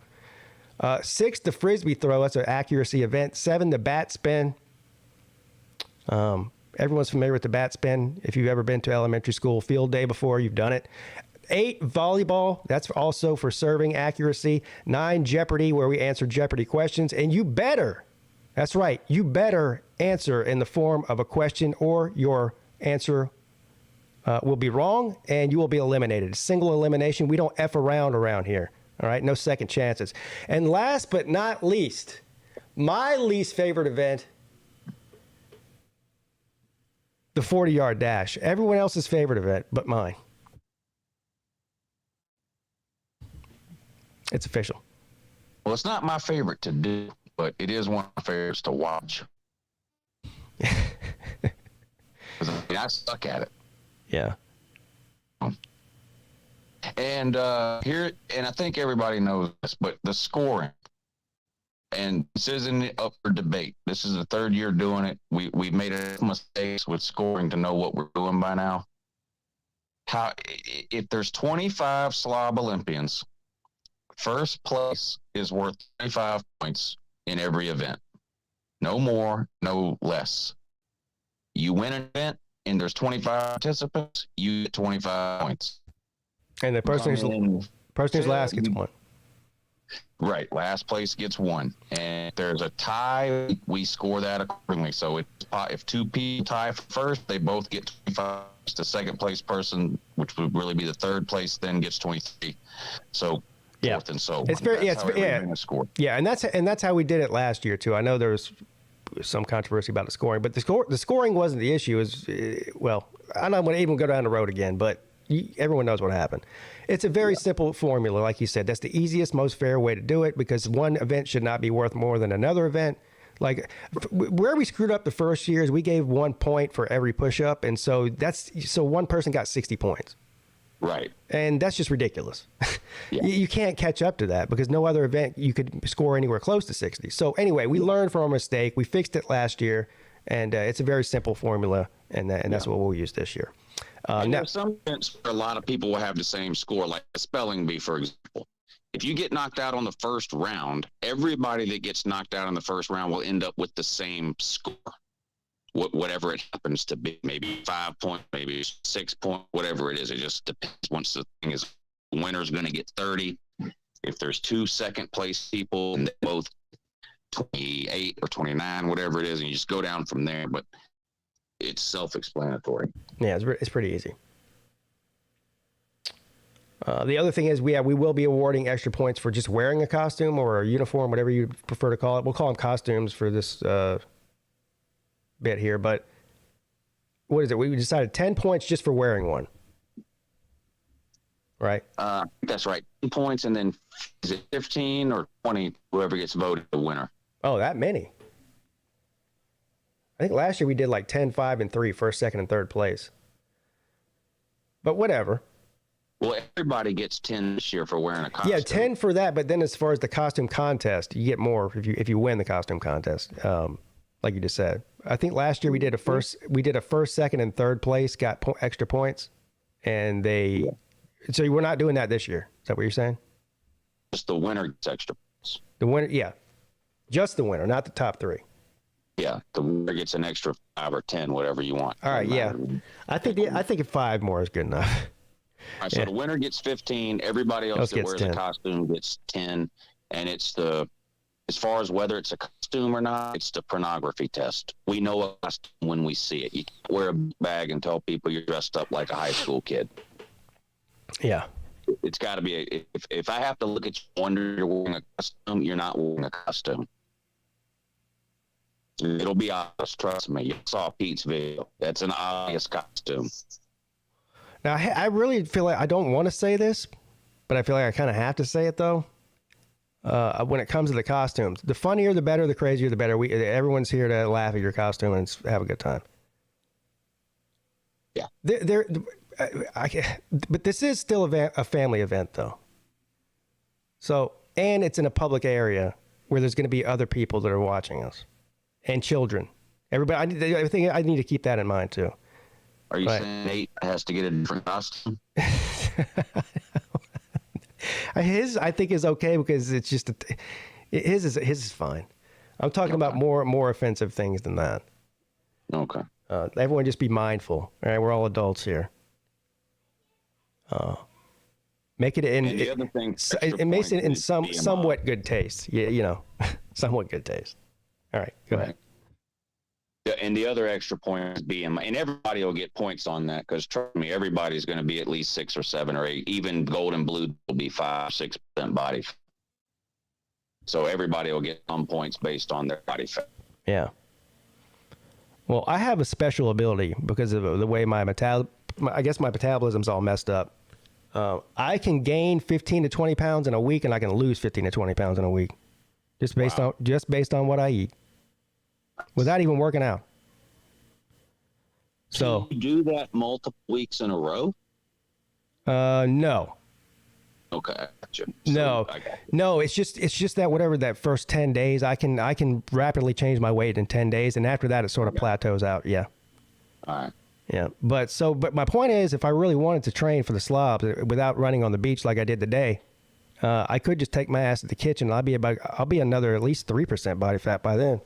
6, the frisbee throw. That's an accuracy event. 7, the bat spin. Everyone's familiar with the bat spin. If you've ever been to elementary school field day before, you've done it. 8, volleyball. That's also for serving accuracy. 9, Jeopardy, where we answer Jeopardy questions. And you better, that's right, you better answer in the form of a question or your answer will be wrong and you will be eliminated. Single elimination. We don't F around here. All right, no second chances. And last but not least, my least favorite event, the 40-yard dash. Everyone else's favorite event, but mine. It's official. Well, it's not my favorite to do, but it is one of my favorites to watch. 'Cause, I suck at it. Yeah. And I think everybody knows this, but the scoring, and this isn't up for debate. This is the 3rd year doing it. We've made enough mistakes with scoring to know what we're doing by now. If there's 25 Slob Olympians, first place is worth 25 points in every event. No more, no less. You win an event and there's 25 participants, you get 25 points. And the person who's last gets 1. Right. Last place gets 1. And if there's a tie, we score that accordingly. So if 2 people tie for first, they both get 25. The second place person, which would really be the 3rd place, then gets 23. So forth and so on. It's very, yeah, and that's how we did it last year too. I know there was some controversy about the scoring, but the scoring wasn't the issue. I'm not going to even go down the road again, but everyone knows what happened. It's a very simple formula, like you said. That's the easiest, most fair way to do it because one event should not be worth more than another event. Like where we screwed up the first year is we gave 1 point for every push-up, and so one person got 60 points. Right. And that's just ridiculous. Yeah. You can't catch up to that because no other event you could score anywhere close to 60. So anyway, we learned from our mistake. We fixed it last year, and it's a very simple formula, and that's what we'll use this year. Now, there's some events where a lot of people will have the same score, like a spelling bee, for example. If you get knocked out on the first round, everybody that gets knocked out in the first round will end up with the same score. Whatever it happens to be, maybe 5 point, maybe 6 point, whatever it is. It just depends. Once the thing is, the winner's going to get 30. If there's 2 second place people and they both 28 or 29, whatever it is, and you just go down from there. But it's self-explanatory. Yeah, it's pretty easy. The other thing is we will be awarding extra points for just wearing a costume or a uniform, whatever you prefer to call it. We'll call them costumes for this bit here, but what is it? We decided 10 points just for wearing one. Right? That's right. 10 points, and then is it 15 or 20, whoever gets voted the winner? Oh, that many. I think last year we did like 10, 5, and 3, first, second, and third place. But whatever. Well, everybody gets 10 this year for wearing a costume. Yeah, 10 for that. But then as far as the costume contest, you get more if you win the costume contest. Like you just said, I think last year we did a first, second, and third place got extra points, and so we're not doing that this year. Is that what you're saying? Just the winner gets extra points. The winner, yeah, just the winner, not the top three. Yeah, the winner gets an extra 5 or 10, whatever you want. All right, yeah, I think 5 more is good enough. All right, so the winner gets 15. Everybody else that wears 10. A costume gets 10, and it's as far as whether it's a costume or not, it's the pornography test. We know a costume when we see it. You can't wear a bag and tell people you're dressed up like a high school kid. Yeah. It's got to be if I have to look at you and wonder you're wearing a costume, you're not wearing a costume. It'll be obvious, trust me. You saw Pete's video. That's an obvious costume. Now, I really feel like I don't want to say this, but I feel like I kind of have to say it, though. When it comes to the costumes, the funnier, the better, the crazier, the better. Everyone's here to laugh at your costume and have a good time. Yeah. But this is still a family event, though. So, and it's in a public area where there's going to be other people that are watching us and children. Everybody, I think I need to keep that in mind, too. Are you saying Nate has to get a different costume? His, I think, is okay because it's just his is fine. I'm talking about more offensive things than that. Okay. Everyone just be mindful. All right, we're all adults here. Make it in somewhat good taste. Yeah, somewhat good taste. All right, go ahead. Yeah, and the other extra point is BMI, and everybody will get points on that because trust me, everybody's going to be at least 6 or 7 or 8. Even gold and blue will be 5 or 6% body fat. So everybody will get some points based on their body fat. Yeah. Well, I have a special ability because of the way my metabolism's all messed up. I can gain 15 to 20 pounds in a week, and I can lose 15 to 20 pounds in a week, just based on what I eat, without even working out. So do you do that multiple weeks in a row? No. Okay. Gotcha. No. It's just that whatever that first 10 days, I can rapidly change my weight in 10 days, and after that, it sort of plateaus out. Yeah. All right. Yeah. But my point is, if I really wanted to train for the slobs without running on the beach like I did today, I could just take my ass to the kitchen. I'll be another at least 3% body fat by then.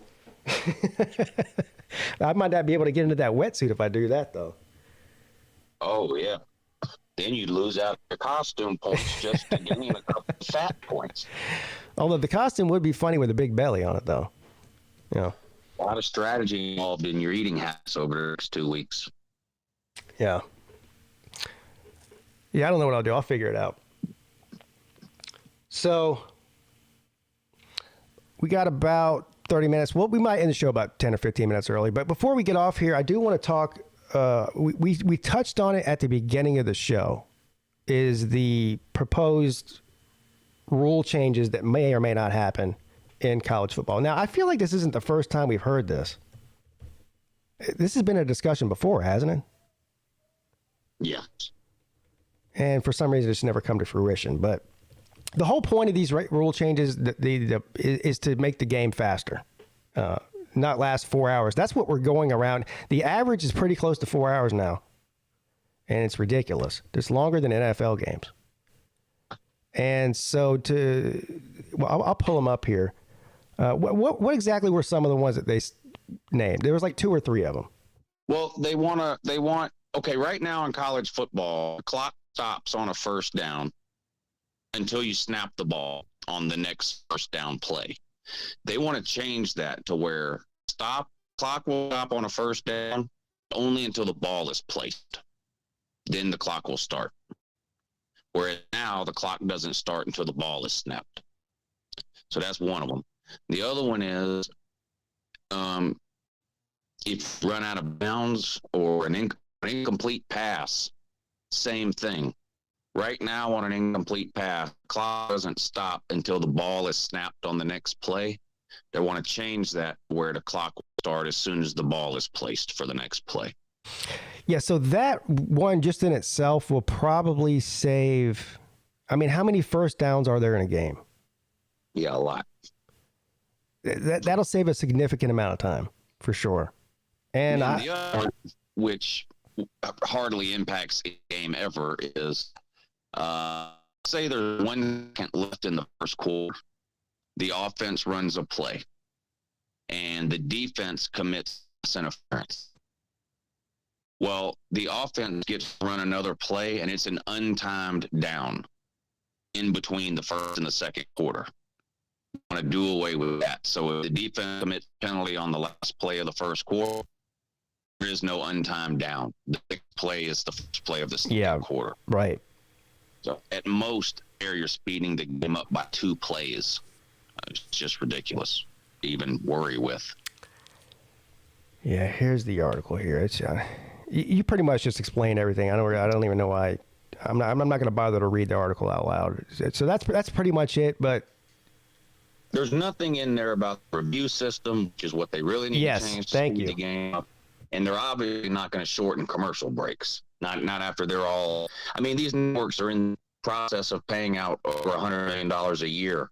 I might not be able to get into that wetsuit if I do that, though. Oh, yeah. Then you'd lose out your costume points just to gain a couple of fat points. Although the costume would be funny with a big belly on it, though. Yeah. A lot of strategy involved in your eating habits over the next 2 weeks. Yeah. Yeah, I don't know what I'll do. I'll figure it out. So we got about 30 minutes. Well, we might end the show about 10 or 15 minutes early. But before we get off here, I do want to talk. We touched on it at the beginning of the show, is the proposed rule changes that may or may not happen in college football. Now, I feel like this isn't the first time we've heard this. This has been a discussion before, hasn't it? Yeah. And for some reason, it's never come to fruition. But the whole point of these rule changes is to make the game faster, not last 4 hours. That's what we're going around. The average is pretty close to 4 hours now, and it's ridiculous. It's longer than NFL games. And so I'll pull them up here. What exactly were some of the ones that they named? There was like 2 or 3 of them. Well, okay, right now in college football, the clock stops on a first down until you snap the ball on the next first down play. They want to change that to where clock will stop on a first down only until the ball is placed. Then the clock will start. Whereas now the clock doesn't start until the ball is snapped. So that's one of them. The other one is if you run out of bounds or an incomplete pass, same thing. Right now on an incomplete pass, the clock doesn't stop until the ball is snapped on the next play. They want to change that where the clock will start as soon as the ball is placed for the next play. Yeah, so that one just in itself will probably save. I mean, how many first downs are there in a game? Yeah, a lot. That'll save a significant amount of time for sure. And the other, which hardly impacts a game ever, is say there's 1 second left in the first quarter, the offense runs a play, and the defense commits interference. Well, the offense gets to run another play, and it's an untimed down in between the first and the second quarter. You want to do away with that. So if the defense commits penalty on the last play of the first quarter, there is no untimed down. The play is the first play of the second quarter. Right. So at most, you're speeding the game up by 2 plays. It's just ridiculous to even worry with. Yeah, here's the article here. It's you pretty much just explained everything. I don't even know why. I'm not going to bother to read the article out loud. So that's pretty much it. But there's nothing in there about the review system, which is what they really need to change to speed the game up. And they're obviously not going to shorten commercial breaks. Not after they're all. I mean, these networks are in the process of paying out over $100 million a year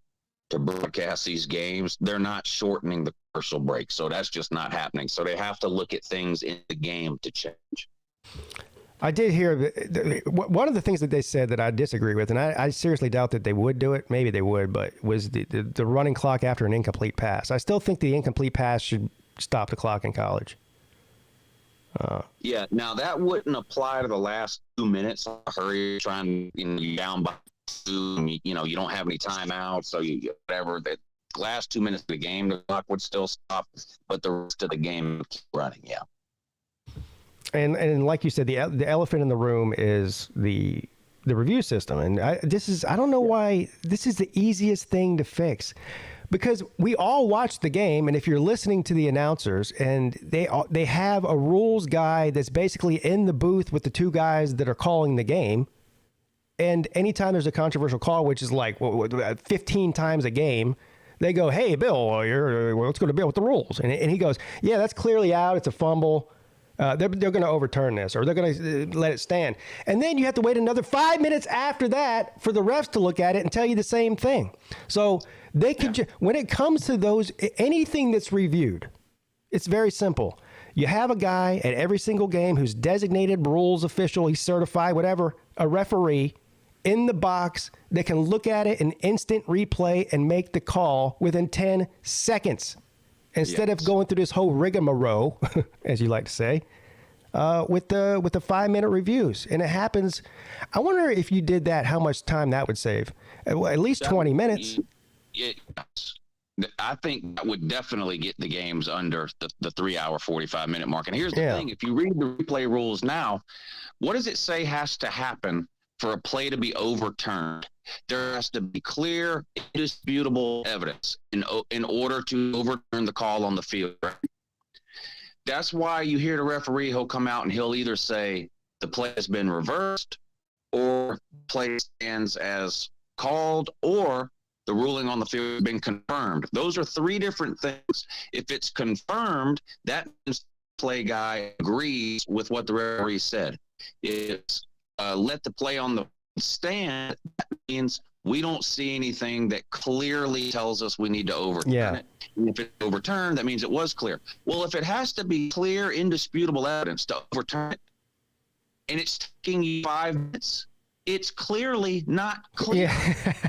to broadcast these games. They're not shortening the commercial break, so that's just not happening. So they have to look at things in the game to change. I did hear one of the things that they said that I disagree with, and I seriously doubt that they would do it. Maybe they would, but was the running clock after an incomplete pass. I still think the incomplete pass should stop the clock in college. Yeah, now that wouldn't apply to the last 2 minutes. Hurry, trying you down by 2, you don't have any timeouts, so whatever. The last 2 minutes of the game, the clock would still stop, but the rest of the game would keep running. Yeah. And like you said, the elephant in the room is the review system, and I don't know why this is the easiest thing to fix. Because we all watch the game, and if you're listening to the announcers, and they have a rules guy that's basically in the booth with the 2 guys that are calling the game, and anytime there's a controversial call, which is like 15 times a game, they go, "Hey, Bill, let's go to Bill with the rules," and he goes, "Yeah, that's clearly out. It's a fumble. They're going to overturn this, or they're going to let it stand." And then you have to wait another 5 minutes after that for the refs to look at it and tell you the same thing. So they can, when it comes to those, anything that's reviewed, it's very simple. You have a guy at every single game who's designated rules official, he's certified, whatever, a referee in the box that can look at it in instant replay and make the call within 10 seconds. Instead of going through this whole rigmarole, as you like to say, with the 5-minute reviews. And it happens. I wonder if you did that, how much time that would save. At least 20 minutes. I think that would definitely get the games under the 3-hour, 45-minute mark. And here's the thing. If you read the replay rules now, what does it say has to happen for a play to be overturned? There has to be clear, indisputable evidence in order to overturn the call on the field. That's why you hear the referee, he'll come out and he'll either say the play has been reversed, or play stands as called, or the ruling on the field has been confirmed. Those are 3 different things. If it's confirmed, that means the play guy agrees with what the referee said. It's let the play on the stand, that means we don't see anything that clearly tells us we need to overturn it. And if it's overturned, that means it was clear. Well, if it has to be clear, indisputable evidence to overturn it, and it's taking you 5 minutes, it's clearly not clear.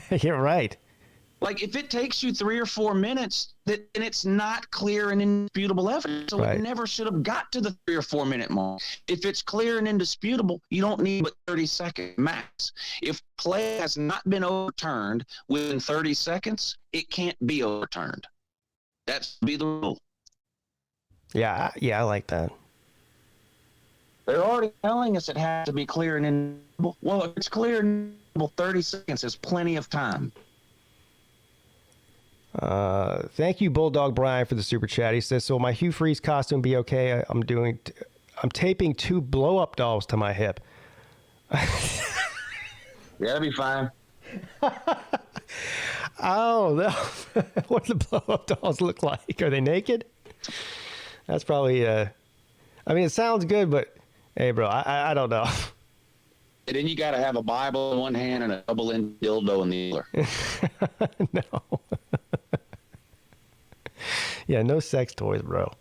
Yeah, you're right. Like, if it takes you 3 or 4 minutes, then it's not clear and indisputable evidence. So it never should have got to the 3 or 4 minute mark. If it's clear and indisputable, you don't need but 30 seconds max. If play has not been overturned within 30 seconds, it can't be overturned. That's be the rule. Yeah, I like that. They're already telling us it has to be clear and indisputable. Well, if it's clear and indisputable, 30 seconds is plenty of time. Thank you, Bulldog Brian, for the super chat. He says, "So will my Hugh Freeze costume be okay? I'm taping 2 blow-up dolls to my hip." That'll be fine. Oh, no. What do the blow-up dolls look like? Are they naked? That's probably I mean, it sounds good, but hey, bro, I don't know. And then you got to have a Bible in one hand and a double-end dildo in the other. No. Yeah, no sex toys, bro.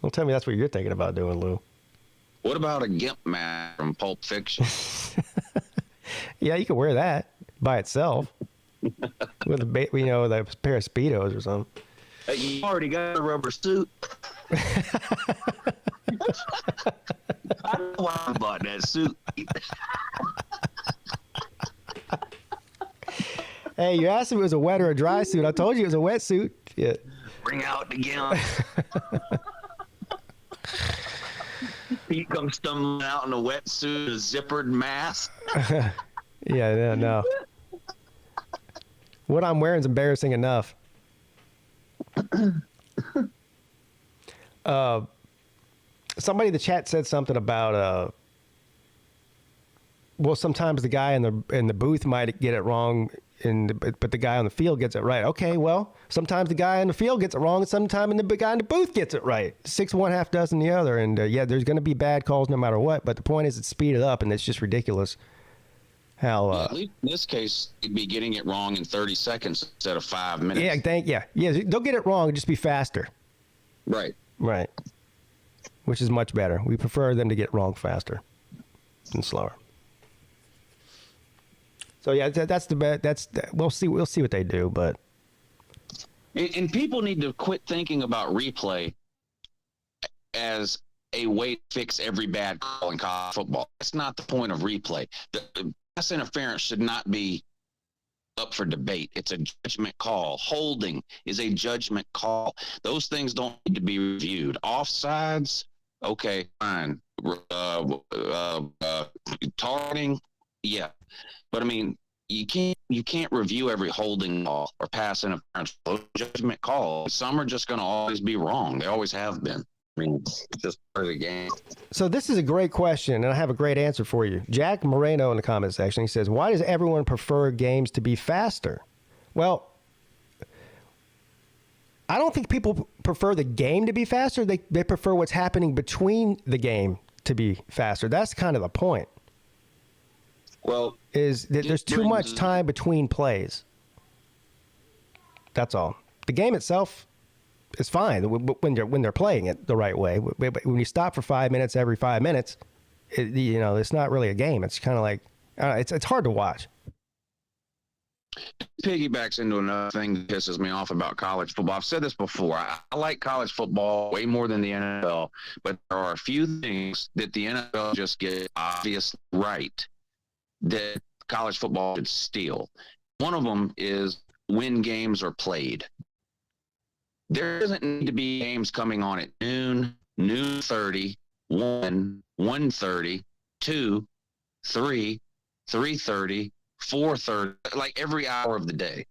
Don't tell me that's what you're thinking about doing, Lou. What about a gimp mask from Pulp Fiction? Yeah, you could wear that by itself with a pair of Speedos or something. You already got a rubber suit. I don't know why I bought that suit. Hey, you asked if it was a wet or a dry suit. I told you it was a wet suit. Yeah. Bring out the gimp. Pete comes stumbling out in a wetsuit, a zippered mask. Yeah, no. What I'm wearing is embarrassing enough. Somebody in the chat said something about well, sometimes the guy in the booth might get it wrong, but the guy on the field gets it right. Okay, well, sometimes the guy in the field gets it wrong, and sometimes the guy in the booth gets it right. 6 one, half dozen the other, and yeah, there's going to be bad calls no matter what. But the point is, it's speeded up, and it's just ridiculous. How? At least in this case, you'd be getting it wrong in 30 seconds instead of 5 minutes. Yeah. They'll get it wrong, just be faster. Right. Right. Which is much better. We prefer them to get it wrong faster than slower. So yeah, that's the best. We'll see what they do, but and people need to quit thinking about replay as a way to fix every bad call in college football. That's not the point of replay. The pass interference should not be up for debate. It's a judgment call. Holding is a judgment call. Those things don't need to be reviewed. Offsides, okay, fine. Targeting, yeah. But I mean, you can't review every holding call or pass interference. Those judgment calls. Some are just going to always be wrong. They always have been. I mean, it's just part of the game. So this is a great question, and I have a great answer for you. Jack Moreno in the comment section, he says, why does everyone prefer games to be faster? Well, I don't think people prefer the game to be faster. They prefer what's happening between the game to be faster. That's kind of the point. Well, is that there's too much time between plays. That's all. The game itself is fine when they're playing it the right way. But when you stop for 5 minutes every 5 minutes, it's not really a game. It's kind of like it's hard to watch. Piggybacks into another thing that pisses me off about college football. I've said this before. I like college football way more than the NFL, but there are a few things that the NFL just gets obviously right that college football should steal. One of them is when games are played. There doesn't need to be games coming on at noon, 30, 1, 1:30, 2, 3, 3:30, 4:30, like every hour of the day.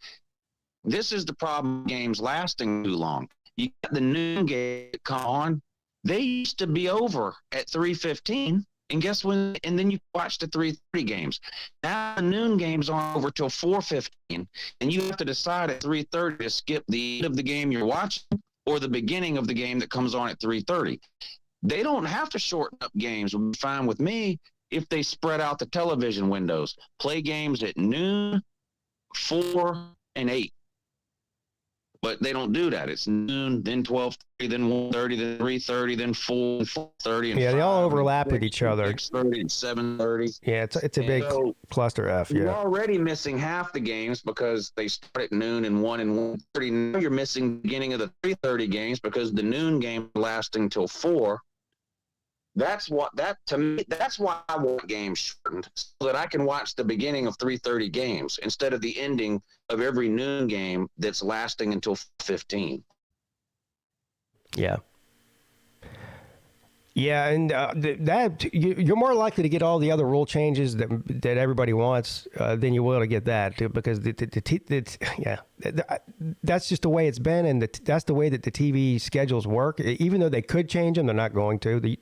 This is the problem with games lasting too long. You got the noon game that come on. They used to be over at 3:15. And guess when? And then you watch the 3:30 games. Now the noon games aren't over till 4:15, and you have to decide at 3:30 to skip the end of the game you're watching or the beginning of the game that comes on at 3:30. They don't have to shorten up games. It would be fine with me if they spread out the television windows. Play games at noon, 4, and 8. But they don't do that. It's noon, then 12:30, then 1:30, then 3:30, then 4, 4:30, and yeah, 5, they all overlap with each other. 6:30 and 7:30. Yeah, it's a big cluster F. You're Yeah, already missing half the games because they start at noon and 1 and 1:30. Now you're missing the beginning of the 3:30 games because the noon game lasting till 4. That's why I want games shortened, so that I can watch the beginning of 3:30 games instead of the ending of every noon game that's lasting until 15. Yeah. Yeah, and you're more likely to get all the other rule changes that everybody wants than you will to get that, because that's just the way it's been, and that's the way that the TV schedules work. Even though they could change them, they're not going to.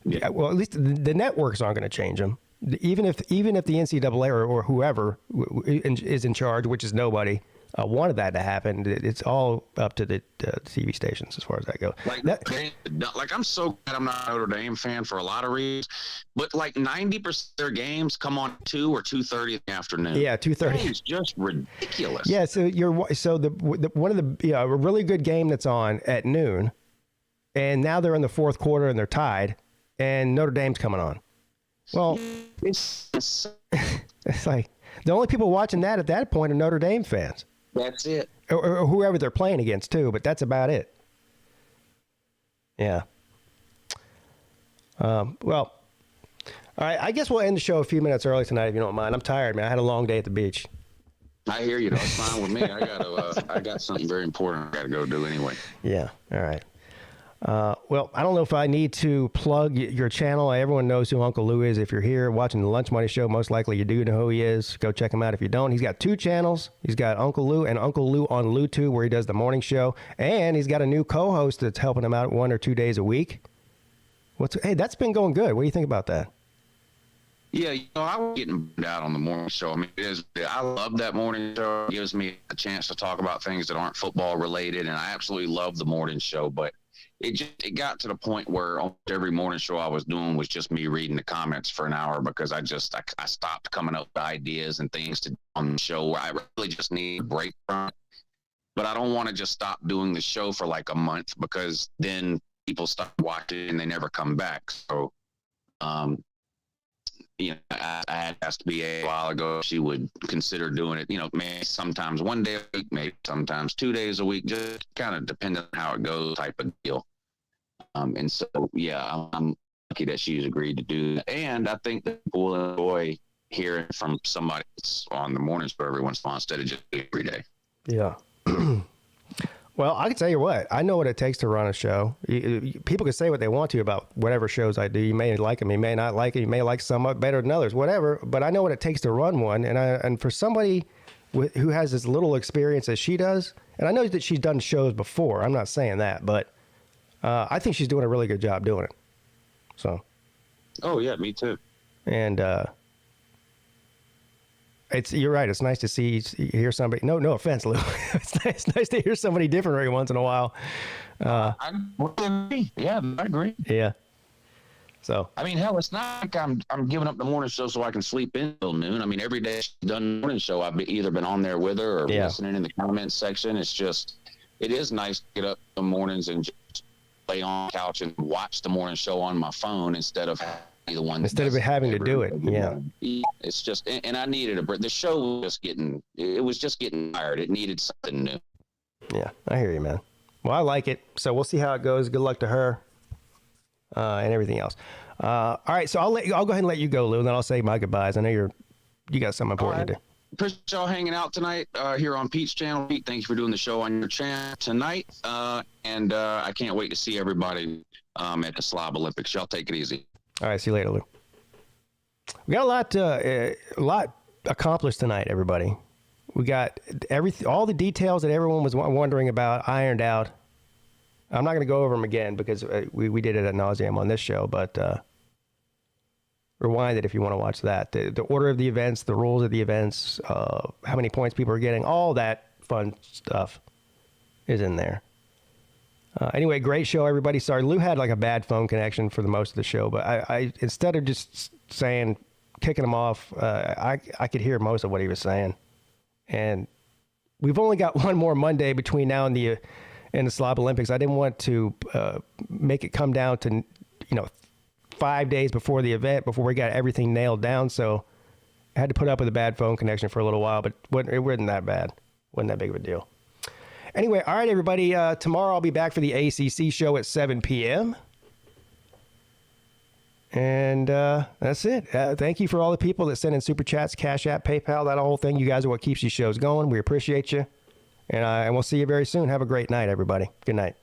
Well, at least the networks aren't going to change them. Even if the NCAA or whoever is in charge, which is nobody, wanted that to happen. It's all up to the TV stations as far as that goes. Like I'm so glad I'm not a Notre Dame fan for a lot of reasons, but like 90% of their games come on 2 or 2:30 in the afternoon. Yeah, 2:30. It's just ridiculous. Yeah, so one of the a really good game that's on at noon, and now they're in the fourth quarter and they're tied, and Notre Dame's coming on. Well, it's like the only people watching that at that point are Notre Dame fans. That's it. Or whoever they're playing against, too, but that's about it. Yeah. Well, all right, I guess we'll end the show a few minutes early tonight, if you don't mind. I'm tired, man. I had a long day at the beach. I hear you. That's fine with me. I got something very important I got to go do anyway. Yeah, all right. Well, I don't know if I need to plug your channel. Everyone knows who Uncle Lou is. If you're here watching the Lunch Money Show, most likely you do know who he is. Go check him out if you don't. He's got 2 channels. He's got Uncle Lou and Uncle Lou on Lou 2, where he does the morning show. And he's got a new co-host that's helping him out 1 or 2 days a week. Hey, that's been going good. What do you think about that? Yeah, I was getting burned out on the morning show. I mean, I love that morning show. It gives me a chance to talk about things that aren't football related, and I absolutely love the morning show. But it got to the point where almost every morning show I was doing was just me reading the comments for an hour, because I stopped coming up with ideas and things to do on the show where I really just need a break from it. But I don't want to just stop doing the show for like a month, because then people stop watching and they never come back. So, I had asked BA a while ago if she would consider doing it, maybe sometimes 1 day a week, maybe sometimes 2 days a week, just kind of depending on how it goes type of deal. And so, yeah, I'm lucky that she's agreed to do that. And I think that people will enjoy hearing from somebody that's on the morning show every once in a while instead of just every day. Yeah. Well, I can tell you what, I know what it takes to run a show. People can say what they want to about whatever shows I do. You may like them, you may not like it, you may like some better than others, whatever. But I know what it takes to run one. And for somebody who has as little experience as she does, and I know that she's done shows before, I'm not saying that, but I think she's doing a really good job doing it. So. Oh, yeah, me too. And you're right. It's nice to hear somebody. No offense, Lou. It's nice to hear somebody different every once in a while. I agree. Yeah, I agree. Yeah. So I mean, hell, it's not like I'm giving up the morning show so I can sleep in till noon. I mean, every day she's done the morning show, I've either been on there with her or listening in the comments section. It is nice to get up in the mornings and just lay on the couch and watch the morning show on my phone instead of having to do it. Yeah. It's just, and I needed a break. The show was just getting tired. It needed something new. Yeah, I hear you, man. Well, I like it. So we'll see how it goes. Good luck to her and everything else. All right. So I'll go ahead and let you go, Lou, and then I'll say my goodbyes. I know you got something important to do. Appreciate y'all hanging out tonight here on Pete's channel. Pete, thanks for doing the show on your channel tonight. And I can't wait to see everybody at the Slab Olympics. Y'all take it easy. All right, see you later, Lou. We got a lot accomplished tonight, everybody. We got all the details that everyone was wondering about ironed out. I'm not going to go over them again because we did it ad nauseum on this show, but rewind it if you want to watch that. The order of the events, the rules of the events, how many points people are getting, all that fun stuff is in there. Anyway, great show, everybody. Sorry, Lou had like a bad phone connection for the most of the show, but I instead of just kicking him off, I could hear most of what he was saying. And we've only got one more Monday between now and the Slab Olympics. I didn't want to make it come down to 5 days before the event, before we got everything nailed down. So I had to put up with a bad phone connection for a little while, but it wasn't that bad. Wasn't that big of a deal. Anyway, all right, everybody. Tomorrow I'll be back for the ACC show at 7 p.m. And that's it. Thank you for all the people that send in Super Chats, Cash App, PayPal, that whole thing. You guys are what keeps these shows going. We appreciate you. And we'll see you very soon. Have a great night, everybody. Good night.